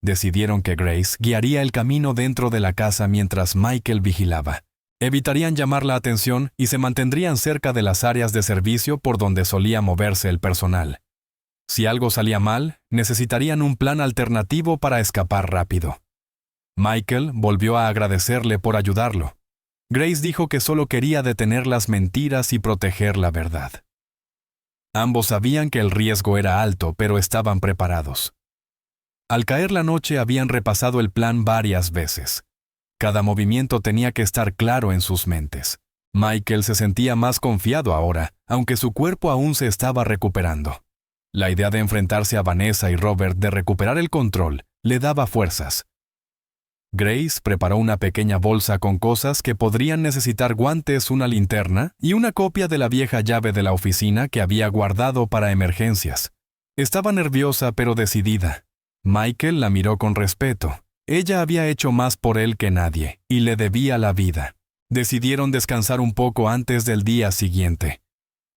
Decidieron que Grace guiaría el camino dentro de la casa mientras Michael vigilaba. Evitarían llamar la atención y se mantendrían cerca de las áreas de servicio por donde solía moverse el personal. Si algo salía mal, necesitarían un plan alternativo para escapar rápido. Michael volvió a agradecerle por ayudarlo. Grace dijo que solo quería detener las mentiras y proteger la verdad. Ambos sabían que el riesgo era alto, pero estaban preparados. Al caer la noche habían repasado el plan varias veces. Cada movimiento tenía que estar claro en sus mentes. Michael se sentía más confiado ahora, aunque su cuerpo aún se estaba recuperando. La idea de enfrentarse a Vanessa y Robert, de recuperar el control, le daba fuerzas. Grace preparó una pequeña bolsa con cosas que podrían necesitar: guantes, una linterna y una copia de la vieja llave de la oficina que había guardado para emergencias. Estaba nerviosa pero decidida. Michael la miró con respeto. Ella había hecho más por él que nadie y le debía la vida. Decidieron descansar un poco antes del día siguiente.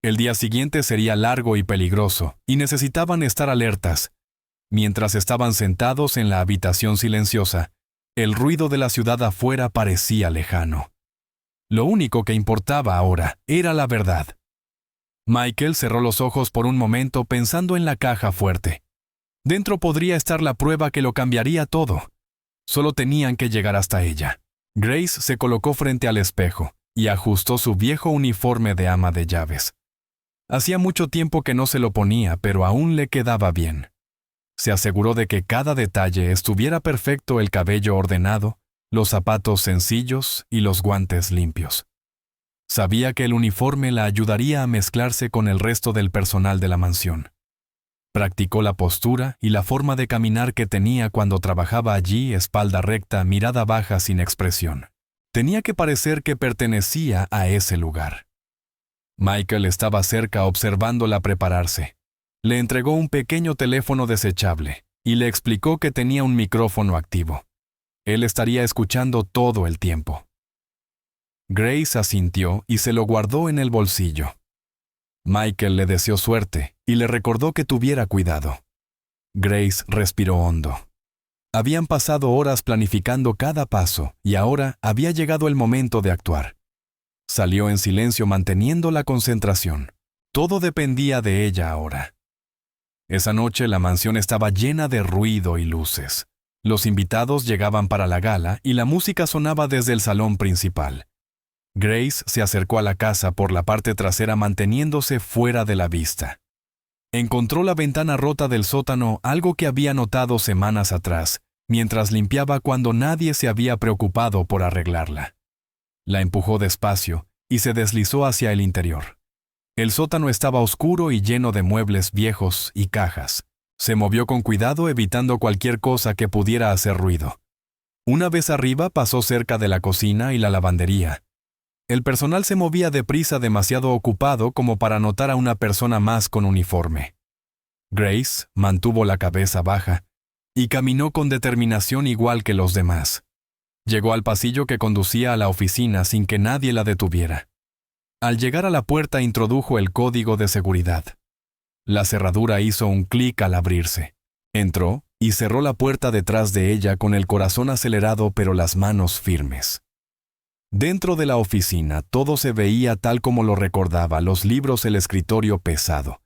El día siguiente sería largo y peligroso, y necesitaban estar alertas. Mientras estaban sentados en la habitación silenciosa, el ruido de la ciudad afuera parecía lejano. Lo único que importaba ahora era la verdad. Michael cerró los ojos por un momento pensando en la caja fuerte. Dentro podría estar la prueba que lo cambiaría todo. Solo tenían que llegar hasta ella. Grace se colocó frente al espejo y ajustó su viejo uniforme de ama de llaves. Hacía mucho tiempo que no se lo ponía, pero aún le quedaba bien. Se aseguró de que cada detalle estuviera perfecto: el cabello ordenado, los zapatos sencillos y los guantes limpios. Sabía que el uniforme la ayudaría a mezclarse con el resto del personal de la mansión. Practicó la postura y la forma de caminar que tenía cuando trabajaba allí: espalda recta, mirada baja, sin expresión. Tenía que parecer que pertenecía a ese lugar. Michael estaba cerca observándola prepararse. Le entregó un pequeño teléfono desechable y le explicó que tenía un micrófono activo. Él estaría escuchando todo el tiempo. Grace asintió y se lo guardó en el bolsillo. Michael le deseó suerte y le recordó que tuviera cuidado. Grace respiró hondo. Habían pasado horas planificando cada paso y ahora había llegado el momento de actuar. Salió en silencio, manteniendo la concentración. Todo dependía de ella ahora. Esa noche la mansión estaba llena de ruido y luces. Los invitados llegaban para la gala y la música sonaba desde el salón principal. Grace se acercó a la casa por la parte trasera, manteniéndose fuera de la vista. Encontró la ventana rota del sótano, algo que había notado semanas atrás, mientras limpiaba cuando nadie se había preocupado por arreglarla. La empujó despacio y se deslizó hacia el interior. El sótano estaba oscuro y lleno de muebles viejos y cajas. Se movió con cuidado, evitando cualquier cosa que pudiera hacer ruido. Una vez arriba, pasó cerca de la cocina y la lavandería. El personal se movía deprisa, demasiado ocupado como para notar a una persona más con uniforme. Grace mantuvo la cabeza baja y caminó con determinación, igual que los demás. Llegó al pasillo que conducía a la oficina sin que nadie la detuviera. Al llegar a la puerta, introdujo el código de seguridad. La cerradura hizo un clic al abrirse. Entró y cerró la puerta detrás de ella con el corazón acelerado pero las manos firmes. Dentro de la oficina todo se veía tal como lo recordaba: los libros, el escritorio pesado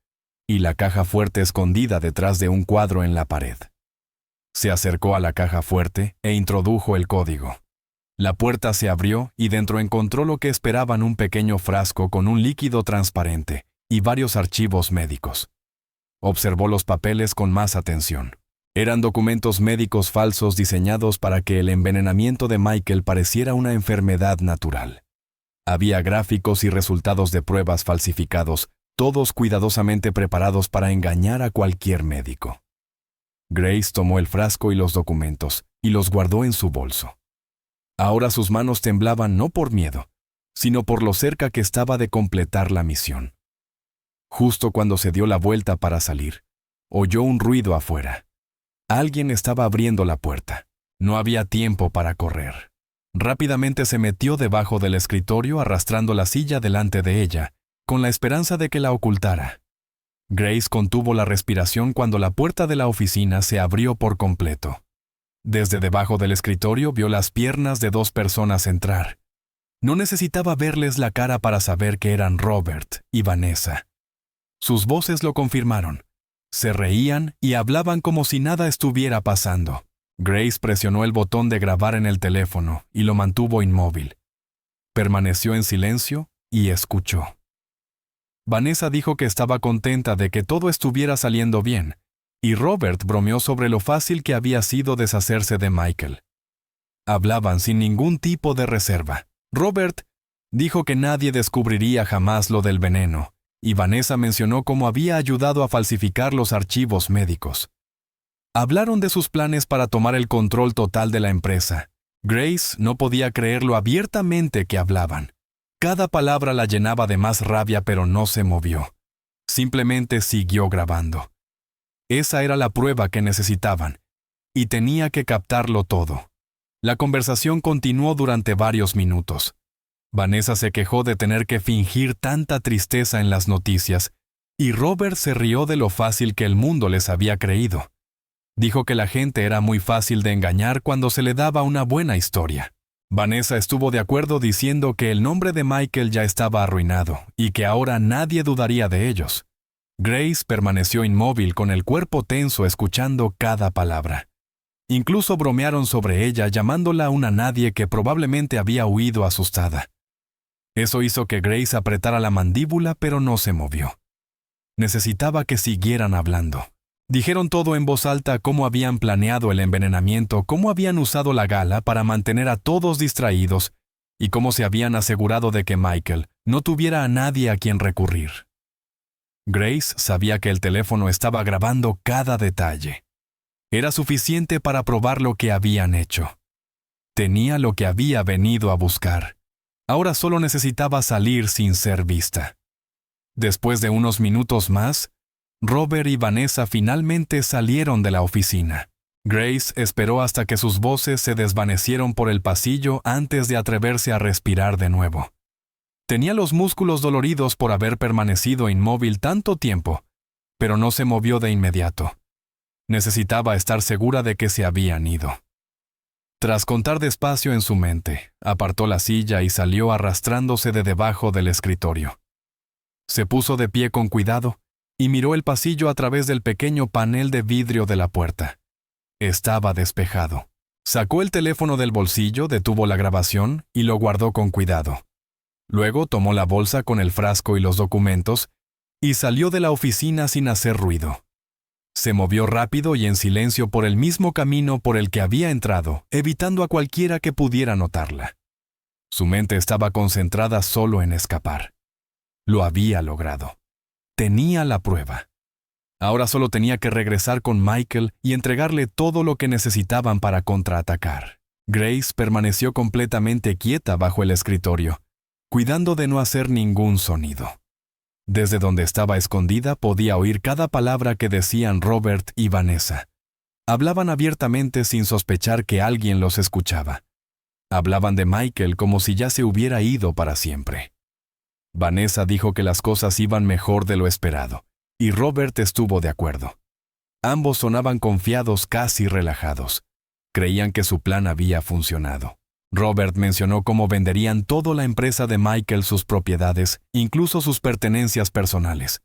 y la caja fuerte escondida detrás de un cuadro en la pared. Se acercó a la caja fuerte e introdujo el código. La puerta se abrió y dentro encontró lo que esperaban: un pequeño frasco con un líquido transparente y varios archivos médicos. Observó los papeles con más atención. Eran documentos médicos falsos diseñados para que el envenenamiento de Michael pareciera una enfermedad natural. Había gráficos y resultados de pruebas falsificados, todos cuidadosamente preparados para engañar a cualquier médico. Grace tomó el frasco y los documentos y los guardó en su bolso. Ahora sus manos temblaban no por miedo, sino por lo cerca que estaba de completar la misión. Justo cuando se dio la vuelta para salir, oyó un ruido afuera. Alguien estaba abriendo la puerta. No había tiempo para correr. Rápidamente se metió debajo del escritorio, arrastrando la silla delante de ella, con la esperanza de que la ocultara. Grace contuvo la respiración cuando la puerta de la oficina se abrió por completo. Desde debajo del escritorio vio las piernas de dos personas entrar. No necesitaba verles la cara para saber que eran Robert y Vanessa. Sus voces lo confirmaron. Se reían y hablaban como si nada estuviera pasando. Grace presionó el botón de grabar en el teléfono y lo mantuvo inmóvil. Permaneció en silencio y escuchó. Vanessa dijo que estaba contenta de que todo estuviera saliendo bien, y Robert bromeó sobre lo fácil que había sido deshacerse de Michael. Hablaban sin ningún tipo de reserva. Robert dijo que nadie descubriría jamás lo del veneno, y Vanessa mencionó cómo había ayudado a falsificar los archivos médicos. Hablaron de sus planes para tomar el control total de la empresa. Grace no podía creer lo abiertamente que hablaban. Cada palabra la llenaba de más rabia, pero no se movió. Simplemente siguió grabando. Esa era la prueba que necesitaban, y tenía que captarlo todo. La conversación continuó durante varios minutos. Vanessa se quejó de tener que fingir tanta tristeza en las noticias, y Robert se rió de lo fácil que el mundo les había creído. Dijo que la gente era muy fácil de engañar cuando se le daba una buena historia. Vanessa estuvo de acuerdo diciendo que el nombre de Michael ya estaba arruinado y que ahora nadie dudaría de ellos. Grace permaneció inmóvil con el cuerpo tenso escuchando cada palabra. Incluso bromearon sobre ella llamándola una nadie que probablemente había huido asustada. Eso hizo que Grace apretara la mandíbula, pero no se movió. Necesitaba que siguieran hablando. Dijeron todo en voz alta: cómo habían planeado el envenenamiento, cómo habían usado la gala para mantener a todos distraídos y cómo se habían asegurado de que Michael no tuviera a nadie a quien recurrir. Grace sabía que el teléfono estaba grabando cada detalle. Era suficiente para probar lo que habían hecho. Tenía lo que había venido a buscar. Ahora solo necesitaba salir sin ser vista. Después de unos minutos más, Robert y Vanessa finalmente salieron de la oficina. Grace esperó hasta que sus voces se desvanecieron por el pasillo antes de atreverse a respirar de nuevo. Tenía los músculos doloridos por haber permanecido inmóvil tanto tiempo, pero no se movió de inmediato. Necesitaba estar segura de que se habían ido. Tras contar despacio en su mente, apartó la silla y salió arrastrándose de debajo del escritorio. Se puso de pie con cuidado y miró el pasillo a través del pequeño panel de vidrio de la puerta. Estaba despejado. Sacó el teléfono del bolsillo, detuvo la grabación y lo guardó con cuidado. Luego tomó la bolsa con el frasco y los documentos y salió de la oficina sin hacer ruido. Se movió rápido y en silencio por el mismo camino por el que había entrado, evitando a cualquiera que pudiera notarla. Su mente estaba concentrada solo en escapar. Lo había logrado. Tenía la prueba. Ahora solo tenía que regresar con Michael y entregarle todo lo que necesitaban para contraatacar. Grace permaneció completamente quieta bajo el escritorio, cuidando de no hacer ningún sonido. Desde donde estaba escondida podía oír cada palabra que decían Robert y Vanessa. Hablaban abiertamente sin sospechar que alguien los escuchaba. Hablaban de Michael como si ya se hubiera ido para siempre. Vanessa dijo que las cosas iban mejor de lo esperado, y Robert estuvo de acuerdo. Ambos sonaban confiados, casi relajados. Creían que su plan había funcionado. Robert mencionó cómo venderían toda la empresa de Michael, sus propiedades, incluso sus pertenencias personales.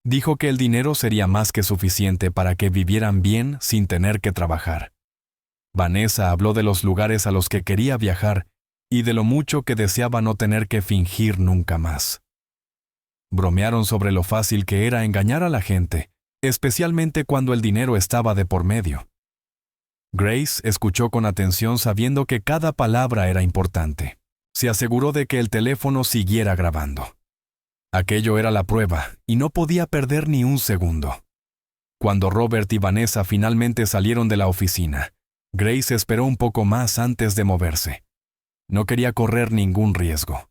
Dijo que el dinero sería más que suficiente para que vivieran bien sin tener que trabajar. Vanessa habló de los lugares a los que quería viajar y de lo mucho que deseaba no tener que fingir nunca más. Bromearon sobre lo fácil que era engañar a la gente, especialmente cuando el dinero estaba de por medio. Grace escuchó con atención sabiendo que cada palabra era importante. Se aseguró de que el teléfono siguiera grabando. Aquello era la prueba, y no podía perder ni un segundo. Cuando Robert y Vanessa finalmente salieron de la oficina, Grace esperó un poco más antes de moverse. No quería correr ningún riesgo.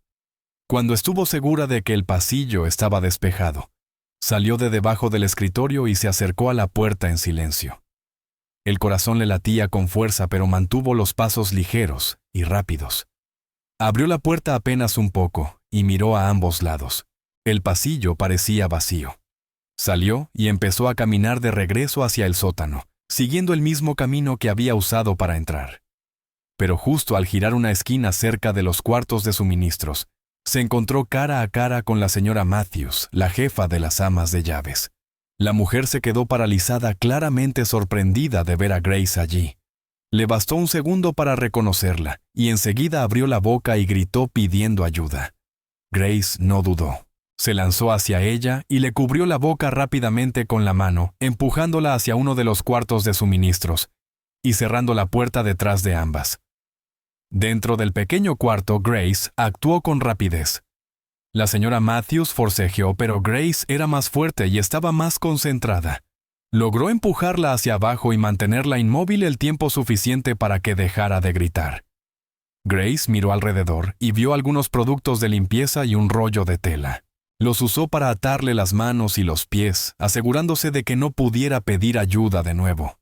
Cuando estuvo segura de que el pasillo estaba despejado, salió de debajo del escritorio y se acercó a la puerta en silencio. El corazón le latía con fuerza, pero mantuvo los pasos ligeros y rápidos. Abrió la puerta apenas un poco y miró a ambos lados. El pasillo parecía vacío. Salió y empezó a caminar de regreso hacia el sótano, siguiendo el mismo camino que había usado para entrar. Pero justo al girar una esquina cerca de los cuartos de suministros, se encontró cara a cara con la señora Matthews, la jefa de las amas de llaves. La mujer se quedó paralizada, claramente sorprendida de ver a Grace allí. Le bastó un segundo para reconocerla, y enseguida abrió la boca y gritó pidiendo ayuda. Grace no dudó. Se lanzó hacia ella y le cubrió la boca rápidamente con la mano, empujándola hacia uno de los cuartos de suministros, y cerrando la puerta detrás de ambas. Dentro del pequeño cuarto, Grace actuó con rapidez. La señora Matthews forcejeó, pero Grace era más fuerte y estaba más concentrada. Logró empujarla hacia abajo y mantenerla inmóvil el tiempo suficiente para que dejara de gritar. Grace miró alrededor y vio algunos productos de limpieza y un rollo de tela. Los usó para atarle las manos y los pies, asegurándose de que no pudiera pedir ayuda de nuevo.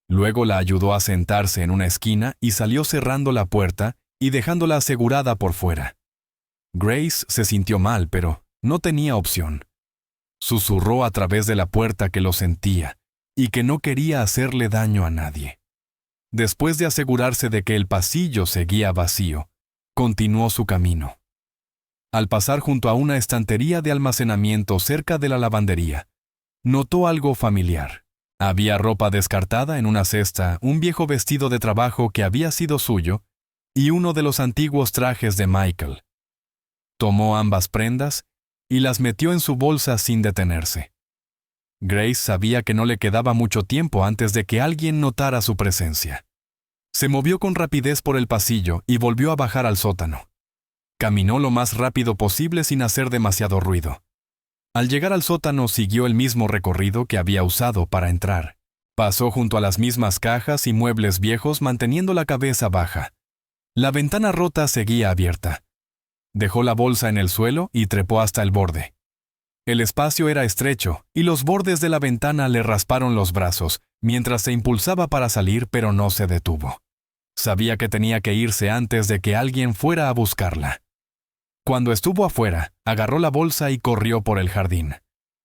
Luego la ayudó a sentarse en una esquina y salió cerrando la puerta y dejándola asegurada por fuera. Grace se sintió mal, pero no tenía opción. Susurró a través de la puerta que lo sentía y que no quería hacerle daño a nadie. Después de asegurarse de que el pasillo seguía vacío, continuó su camino. Al pasar junto a una estantería de almacenamiento cerca de la lavandería, notó algo familiar. Había ropa descartada en una cesta, un viejo vestido de trabajo que había sido suyo y uno de los antiguos trajes de Michael. Tomó ambas prendas y las metió en su bolsa sin detenerse. Grace sabía que no le quedaba mucho tiempo antes de que alguien notara su presencia. Se movió con rapidez por el pasillo y volvió a bajar al sótano. Caminó lo más rápido posible sin hacer demasiado ruido. Al llegar al sótano siguió el mismo recorrido que había usado para entrar. Pasó junto a las mismas cajas y muebles viejos manteniendo la cabeza baja. La ventana rota seguía abierta. Dejó la bolsa en el suelo y trepó hasta el borde. El espacio era estrecho y los bordes de la ventana le rasparon los brazos mientras se impulsaba para salir, pero no se detuvo. Sabía que tenía que irse antes de que alguien fuera a buscarla. Cuando estuvo afuera, agarró la bolsa y corrió por el jardín.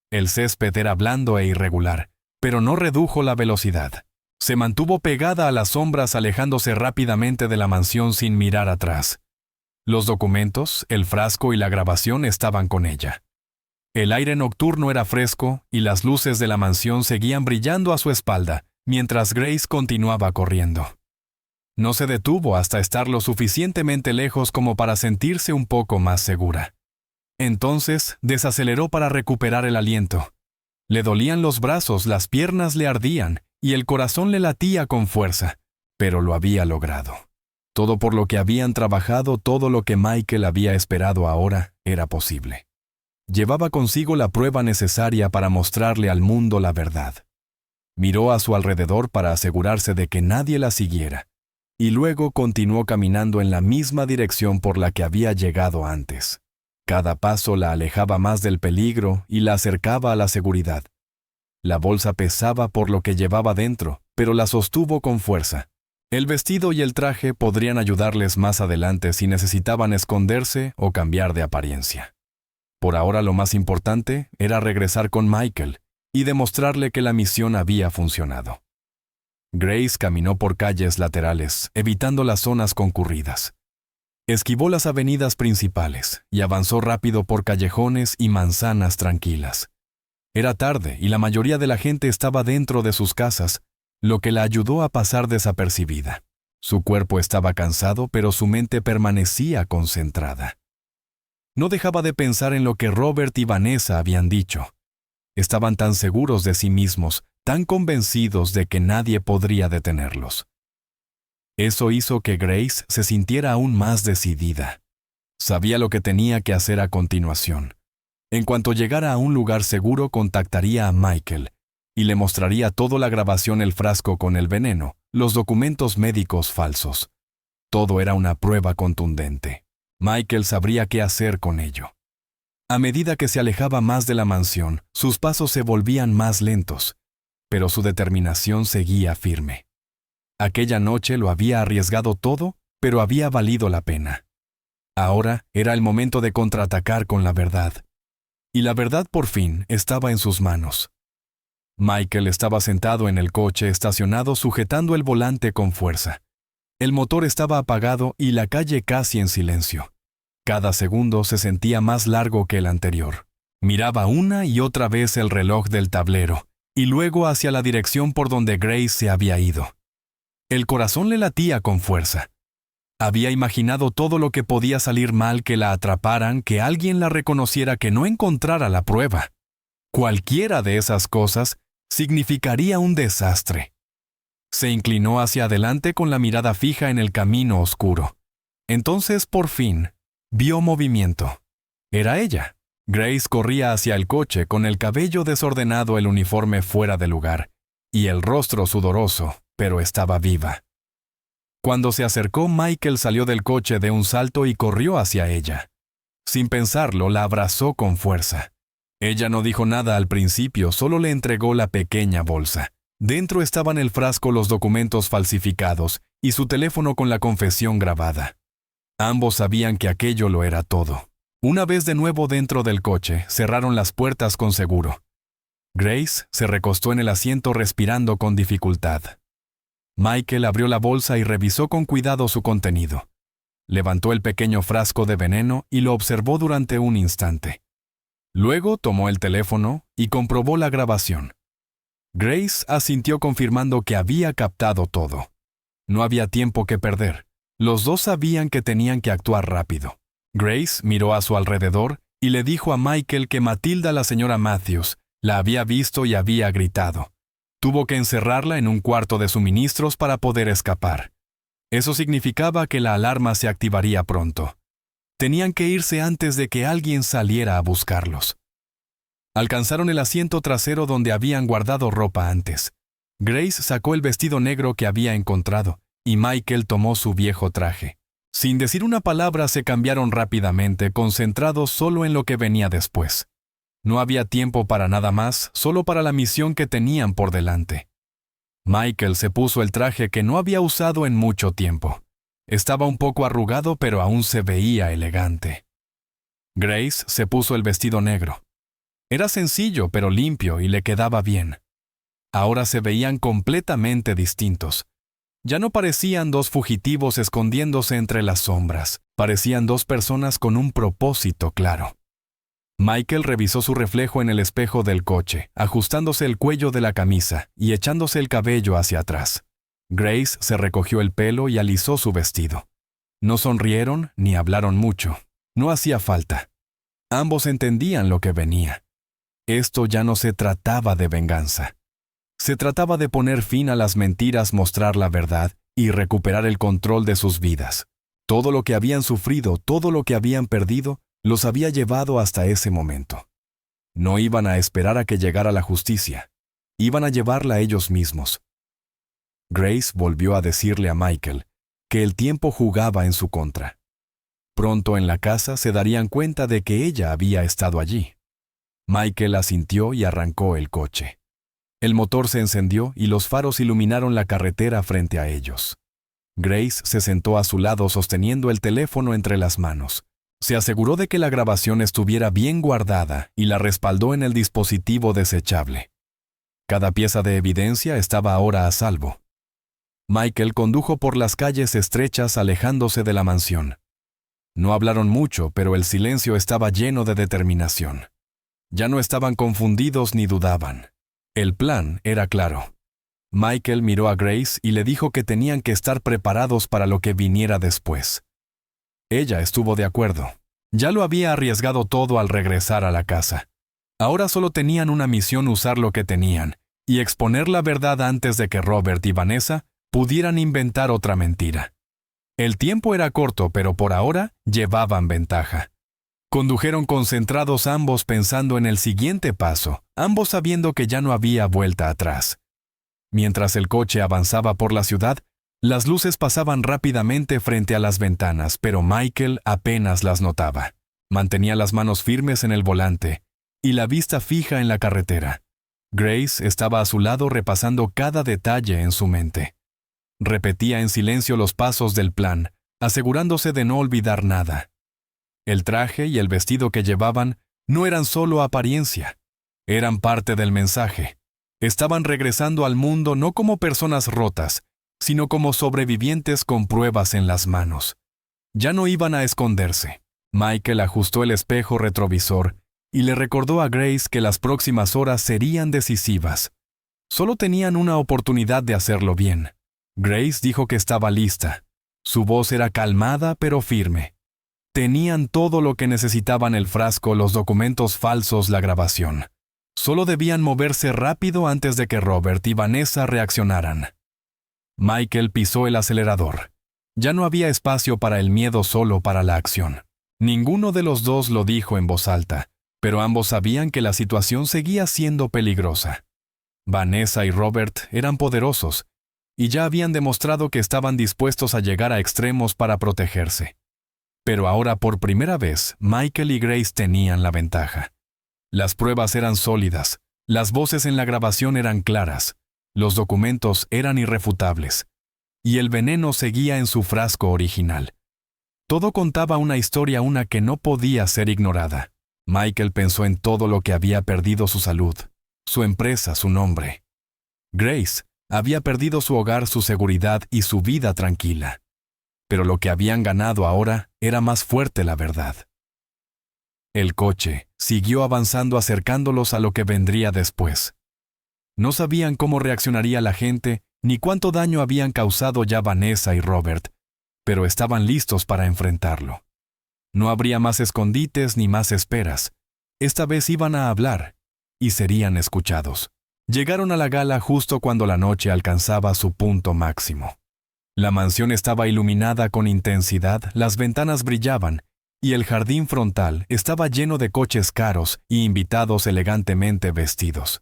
El césped era blando e irregular, pero no redujo la velocidad. Se mantuvo pegada a las sombras, alejándose rápidamente de la mansión sin mirar atrás. Los documentos, el frasco y la grabación estaban con ella. El aire nocturno era fresco y las luces de la mansión seguían brillando a su espalda, mientras Grace continuaba corriendo. No se detuvo hasta estar lo suficientemente lejos como para sentirse un poco más segura. Entonces desaceleró para recuperar el aliento. Le dolían los brazos, las piernas le ardían y el corazón le latía con fuerza, pero lo había logrado. Todo por lo que habían trabajado, todo lo que Michael había esperado ahora, era posible. Llevaba consigo la prueba necesaria para mostrarle al mundo la verdad. Miró a su alrededor para asegurarse de que nadie la siguiera, y luego continuó caminando en la misma dirección por la que había llegado antes. Cada paso la alejaba más del peligro y la acercaba a la seguridad. La bolsa pesaba por lo que llevaba dentro, pero la sostuvo con fuerza. El vestido y el traje podrían ayudarles más adelante si necesitaban esconderse o cambiar de apariencia. Por ahora lo más importante era regresar con Michael y demostrarle que la misión había funcionado. Grace caminó por calles laterales, evitando las zonas concurridas. Esquivó las avenidas principales y avanzó rápido por callejones y manzanas tranquilas. Era tarde y la mayoría de la gente estaba dentro de sus casas, lo que la ayudó a pasar desapercibida. Su cuerpo estaba cansado, pero su mente permanecía concentrada. No dejaba de pensar en lo que Robert y Vanessa habían dicho. Estaban tan seguros de sí mismos, tan convencidos de que nadie podría detenerlos. Eso hizo que Grace se sintiera aún más decidida. Sabía lo que tenía que hacer a continuación. En cuanto llegara a un lugar seguro, contactaría a Michael y le mostraría toda la grabación, el frasco con el veneno, los documentos médicos falsos. Todo era una prueba contundente. Michael sabría qué hacer con ello. A medida que se alejaba más de la mansión, sus pasos se volvían más lentos, pero su determinación seguía firme. Aquella noche lo había arriesgado todo, pero había valido la pena. Ahora era el momento de contraatacar con la verdad. Y la verdad por fin estaba en sus manos. Michael estaba sentado en el coche estacionado sujetando el volante con fuerza. El motor estaba apagado y la calle casi en silencio. Cada segundo se sentía más largo que el anterior. Miraba una y otra vez el reloj del tablero y luego hacia la dirección por donde Grace se había ido. El corazón le latía con fuerza. Había imaginado todo lo que podía salir mal, que la atraparan, que alguien la reconociera, que no encontrara la prueba. Cualquiera de esas cosas significaría un desastre. Se inclinó hacia adelante con la mirada fija en el camino oscuro. Entonces, por fin, vio movimiento. Era ella. Grace corría hacia el coche con el cabello desordenado, el uniforme fuera de lugar, y el rostro sudoroso, pero estaba viva. Cuando se acercó, Michael salió del coche de un salto y corrió hacia ella. Sin pensarlo, la abrazó con fuerza. Ella no dijo nada al principio, solo le entregó la pequeña bolsa. Dentro estaban el frasco, los documentos falsificados y su teléfono con la confesión grabada. Ambos sabían que aquello lo era todo. Una vez de nuevo dentro del coche, cerraron las puertas con seguro. Grace se recostó en el asiento respirando con dificultad. Michael abrió la bolsa y revisó con cuidado su contenido. Levantó el pequeño frasco de veneno y lo observó durante un instante. Luego tomó el teléfono y comprobó la grabación. Grace asintió confirmando que había captado todo. No había tiempo que perder. Los dos sabían que tenían que actuar rápido. Grace miró a su alrededor y le dijo a Michael que Matilda, la señora Matthews, la había visto y había gritado. Tuvo que encerrarla en un cuarto de suministros para poder escapar. Eso significaba que la alarma se activaría pronto. Tenían que irse antes de que alguien saliera a buscarlos. Alcanzaron el asiento trasero donde habían guardado ropa antes. Grace sacó el vestido negro que había encontrado y Michael tomó su viejo traje. Sin decir una palabra se cambiaron rápidamente, concentrados solo en lo que venía después. No había tiempo para nada más, solo para la misión que tenían por delante. Michael se puso el traje que no había usado en mucho tiempo. Estaba un poco arrugado, pero aún se veía elegante. Grace se puso el vestido negro. Era sencillo, pero limpio y le quedaba bien. Ahora se veían completamente distintos. Ya no parecían dos fugitivos escondiéndose entre las sombras. Parecían dos personas con un propósito claro. Michael revisó su reflejo en el espejo del coche, ajustándose el cuello de la camisa y echándose el cabello hacia atrás. Grace se recogió el pelo y alisó su vestido. No sonrieron ni hablaron mucho. No hacía falta. Ambos entendían lo que venía. Esto ya no se trataba de venganza. Se trataba de poner fin a las mentiras, mostrar la verdad y recuperar el control de sus vidas. Todo lo que habían sufrido, todo lo que habían perdido, los había llevado hasta ese momento. No iban a esperar a que llegara la justicia. Iban a llevarla ellos mismos. Grace volvió a decirle a Michael que el tiempo jugaba en su contra. Pronto en la casa se darían cuenta de que ella había estado allí. Michael asintió y arrancó el coche. El motor se encendió y los faros iluminaron la carretera frente a ellos. Grace se sentó a su lado sosteniendo el teléfono entre las manos. Se aseguró de que la grabación estuviera bien guardada y la respaldó en el dispositivo desechable. Cada pieza de evidencia estaba ahora a salvo. Michael condujo por las calles estrechas alejándose de la mansión. No hablaron mucho, pero el silencio estaba lleno de determinación. Ya no estaban confundidos ni dudaban. El plan era claro. Michael miró a Grace y le dijo que tenían que estar preparados para lo que viniera después. Ella estuvo de acuerdo. Ya lo había arriesgado todo al regresar a la casa. Ahora solo tenían una misión: usar lo que tenían y exponer la verdad antes de que Robert y Vanessa pudieran inventar otra mentira. El tiempo era corto, pero por ahora llevaban ventaja. Condujeron concentrados, ambos pensando en el siguiente paso, ambos sabiendo que ya no había vuelta atrás. Mientras el coche avanzaba por la ciudad, las luces pasaban rápidamente frente a las ventanas, pero Michael apenas las notaba. Mantenía las manos firmes en el volante y la vista fija en la carretera. Grace estaba a su lado repasando cada detalle en su mente. Repetía en silencio los pasos del plan, asegurándose de no olvidar nada. El traje y el vestido que llevaban no eran solo apariencia, eran parte del mensaje. Estaban regresando al mundo no como personas rotas, sino como sobrevivientes con pruebas en las manos. Ya no iban a esconderse. Michael ajustó el espejo retrovisor y le recordó a Grace que las próximas horas serían decisivas. Solo tenían una oportunidad de hacerlo bien. Grace dijo que estaba lista. Su voz era calmada pero firme. Tenían todo lo que necesitaban: el frasco, los documentos falsos, la grabación. Solo debían moverse rápido antes de que Robert y Vanessa reaccionaran. Michael pisó el acelerador. Ya no había espacio para el miedo, solo para la acción. Ninguno de los dos lo dijo en voz alta, pero ambos sabían que la situación seguía siendo peligrosa. Vanessa y Robert eran poderosos, y ya habían demostrado que estaban dispuestos a llegar a extremos para protegerse. Pero ahora, por primera vez, Michael y Grace tenían la ventaja. Las pruebas eran sólidas, las voces en la grabación eran claras, los documentos eran irrefutables, y el veneno seguía en su frasco original. Todo contaba una historia, una que no podía ser ignorada. Michael pensó en todo lo que había perdido: su salud, su empresa, su nombre. Grace había perdido su hogar, su seguridad y su vida tranquila. Pero lo que habían ganado ahora era más fuerte: la verdad. El coche siguió avanzando, acercándolos a lo que vendría después. No sabían cómo reaccionaría la gente, ni cuánto daño habían causado ya Vanessa y Robert, pero estaban listos para enfrentarlo. No habría más escondites ni más esperas. Esta vez iban a hablar, y serían escuchados. Llegaron a la gala justo cuando la noche alcanzaba su punto máximo. La mansión estaba iluminada con intensidad, las ventanas brillaban, y el jardín frontal estaba lleno de coches caros y invitados elegantemente vestidos.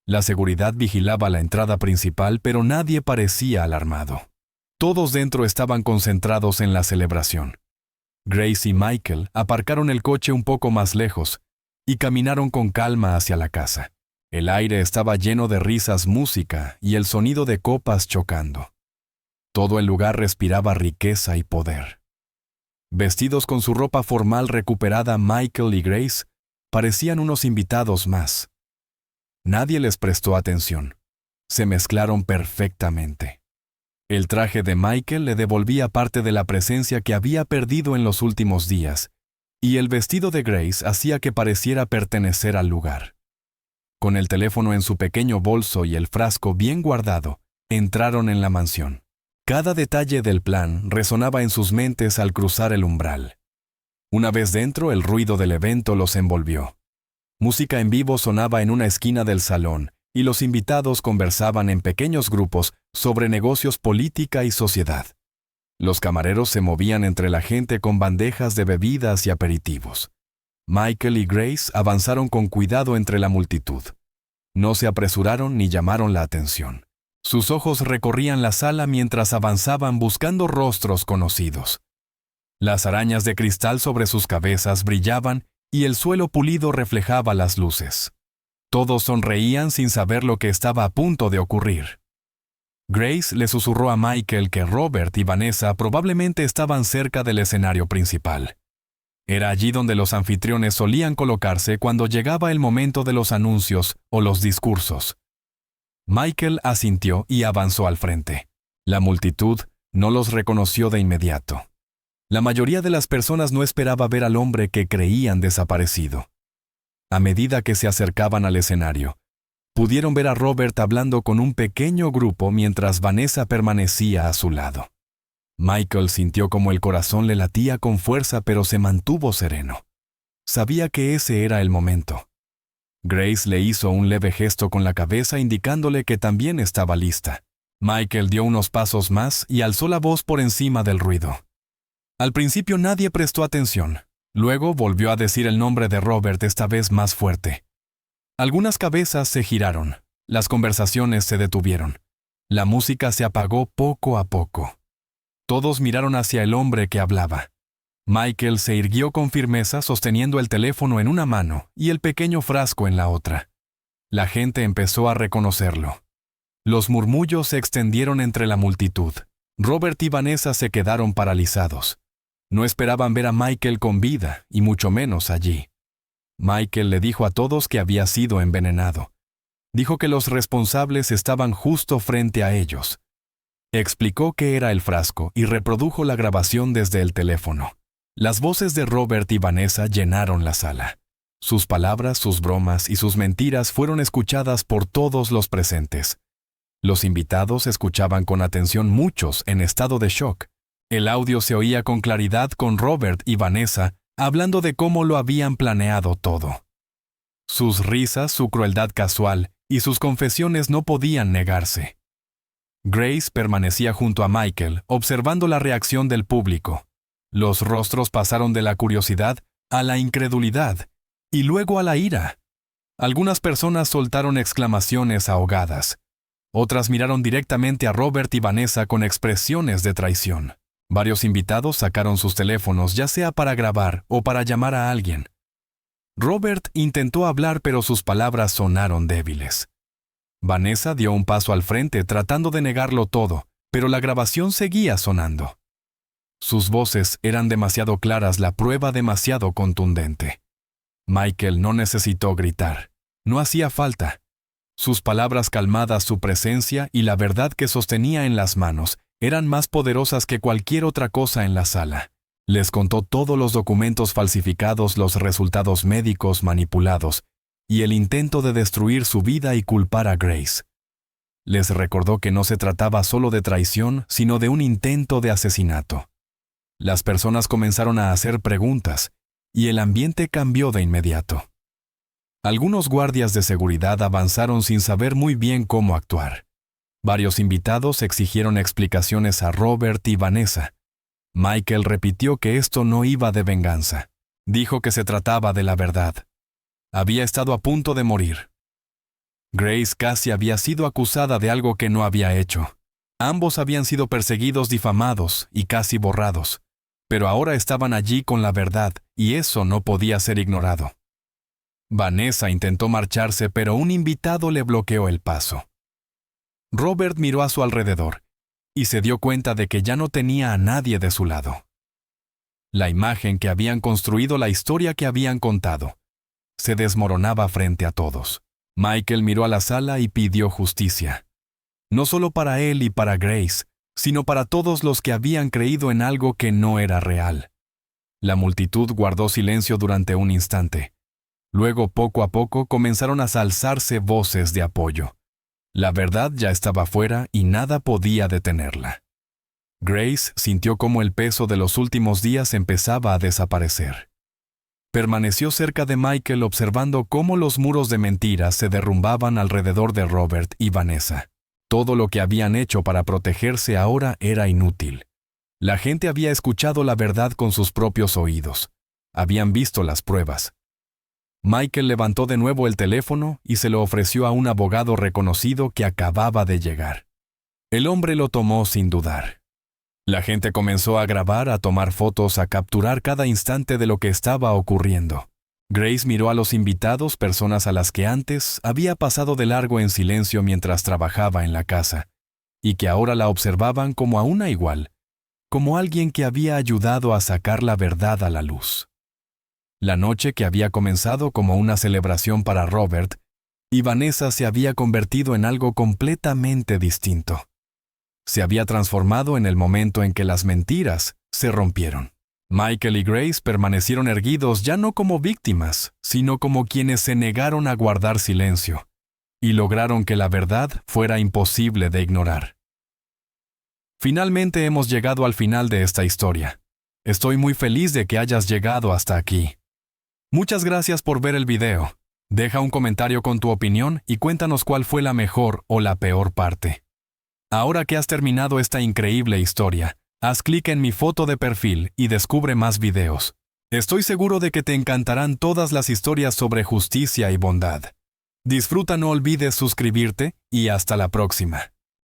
La seguridad vigilaba la entrada principal, pero nadie parecía alarmado. Todos dentro estaban concentrados en la celebración. Grace y Michael aparcaron el coche un poco más lejos y caminaron con calma hacia la casa. El aire estaba lleno de risas, música y el sonido de copas chocando. Todo el lugar respiraba riqueza y poder. Vestidos con su ropa formal recuperada, Michael y Grace parecían unos invitados más. Nadie les prestó atención. Se mezclaron perfectamente. El traje de Michael le devolvía parte de la presencia que había perdido en los últimos días, y el vestido de Grace hacía que pareciera pertenecer al lugar. Con el teléfono en su pequeño bolso y el frasco bien guardado, entraron en la mansión. Cada detalle del plan resonaba en sus mentes al cruzar el umbral. Una vez dentro, el ruido del evento los envolvió. Música en vivo sonaba en una esquina del salón, y los invitados conversaban en pequeños grupos sobre negocios, política y sociedad. Los camareros se movían entre la gente con bandejas de bebidas y aperitivos. Michael y Grace avanzaron con cuidado entre la multitud. No se apresuraron ni llamaron la atención. Sus ojos recorrían la sala mientras avanzaban buscando rostros conocidos. Las arañas de cristal sobre sus cabezas brillaban y el suelo pulido reflejaba las luces. Todos sonreían sin saber lo que estaba a punto de ocurrir. Grace le susurró a Michael que Robert y Vanessa probablemente estaban cerca del escenario principal. Era allí donde los anfitriones solían colocarse cuando llegaba el momento de los anuncios o los discursos. Michael asintió y avanzó al frente. La multitud no los reconoció de inmediato. La mayoría de las personas no esperaba ver al hombre que creían desaparecido. A medida que se acercaban al escenario, pudieron ver a Robert hablando con un pequeño grupo mientras Vanessa permanecía a su lado. Michael sintió como el corazón le latía con fuerza, pero se mantuvo sereno. Sabía que ese era el momento. Grace le hizo un leve gesto con la cabeza indicándole que también estaba lista. Michael dio unos pasos más y alzó la voz por encima del ruido. Al principio nadie prestó atención. Luego volvió a decir el nombre de Robert, esta vez más fuerte. Algunas cabezas se giraron. Las conversaciones se detuvieron. La música se apagó poco a poco. Todos miraron hacia el hombre que hablaba. Michael se irguió con firmeza, sosteniendo el teléfono en una mano y el pequeño frasco en la otra. La gente empezó a reconocerlo. Los murmullos se extendieron entre la multitud. Robert y Vanessa se quedaron paralizados. No esperaban ver a Michael con vida, y mucho menos allí. Michael le dijo a todos que había sido envenenado. Dijo que los responsables estaban justo frente a ellos. Explicó qué era el frasco y reprodujo la grabación desde el teléfono. Las voces de Robert y Vanessa llenaron la sala. Sus palabras, sus bromas y sus mentiras fueron escuchadas por todos los presentes. Los invitados escuchaban con atención, muchos en estado de shock. El audio se oía con claridad, con Robert y Vanessa hablando de cómo lo habían planeado todo. Sus risas, su crueldad casual y sus confesiones no podían negarse. Grace permanecía junto a Michael, observando la reacción del público. Los rostros pasaron de la curiosidad a la incredulidad y luego a la ira. Algunas personas soltaron exclamaciones ahogadas. Otras miraron directamente a Robert y Vanessa con expresiones de traición. Varios invitados sacaron sus teléfonos, ya sea para grabar o para llamar a alguien. Robert intentó hablar, pero sus palabras sonaron débiles. Vanessa dio un paso al frente tratando de negarlo todo, pero la grabación seguía sonando. Sus voces eran demasiado claras, la prueba demasiado contundente. Michael no necesitó gritar. No hacía falta. Sus palabras calmadas, su presencia y la verdad que sostenía en las manos eran más poderosas que cualquier otra cosa en la sala. Les contó todos los documentos falsificados, los resultados médicos manipulados y el intento de destruir su vida y culpar a Grace. Les recordó que no se trataba solo de traición, sino de un intento de asesinato. Las personas comenzaron a hacer preguntas, y el ambiente cambió de inmediato. Algunos guardias de seguridad avanzaron sin saber muy bien cómo actuar. Varios invitados exigieron explicaciones a Robert y Vanessa. Michael repitió que esto no iba de venganza. Dijo que se trataba de la verdad. Había estado a punto de morir. Grace casi había sido acusada de algo que no había hecho. Ambos habían sido perseguidos, difamados y casi borrados. Pero ahora estaban allí con la verdad, y eso no podía ser ignorado. Vanessa intentó marcharse, pero un invitado le bloqueó el paso. Robert miró a su alrededor y se dio cuenta de que ya no tenía a nadie de su lado. La imagen que habían construido, la historia que habían contado, se desmoronaba frente a todos. Michael miró a la sala y pidió justicia. No solo para él y para Grace, sino para todos los que habían creído en algo que no era real. La multitud guardó silencio durante un instante. Luego, poco a poco, comenzaron a alzarse voces de apoyo. La verdad ya estaba fuera y nada podía detenerla. Grace sintió cómo el peso de los últimos días empezaba a desaparecer. Permaneció cerca de Michael observando cómo los muros de mentiras se derrumbaban alrededor de Robert y Vanessa. Todo lo que habían hecho para protegerse ahora era inútil. La gente había escuchado la verdad con sus propios oídos. Habían visto las pruebas. Michael levantó de nuevo el teléfono y se lo ofreció a un abogado reconocido que acababa de llegar. El hombre lo tomó sin dudar. La gente comenzó a grabar, a tomar fotos, a capturar cada instante de lo que estaba ocurriendo. Grace miró a los invitados, personas a las que antes había pasado de largo en silencio mientras trabajaba en la casa, y que ahora la observaban como a una igual, como alguien que había ayudado a sacar la verdad a la luz. La noche que había comenzado como una celebración para Robert y Vanessa se había convertido en algo completamente distinto. Se había transformado en el momento en que las mentiras se rompieron. Michael y Grace permanecieron erguidos ya no como víctimas, sino como quienes se negaron a guardar silencio, y lograron que la verdad fuera imposible de ignorar. Finalmente hemos llegado al final de esta historia. Estoy muy feliz de que hayas llegado hasta aquí. Muchas gracias por ver el video. Deja un comentario con tu opinión y cuéntanos cuál fue la mejor o la peor parte. Ahora que has terminado esta increíble historia, haz clic en mi foto de perfil y descubre más videos. Estoy seguro de que te encantarán todas las historias sobre justicia y bondad. Disfruta, no olvides suscribirte y hasta la próxima.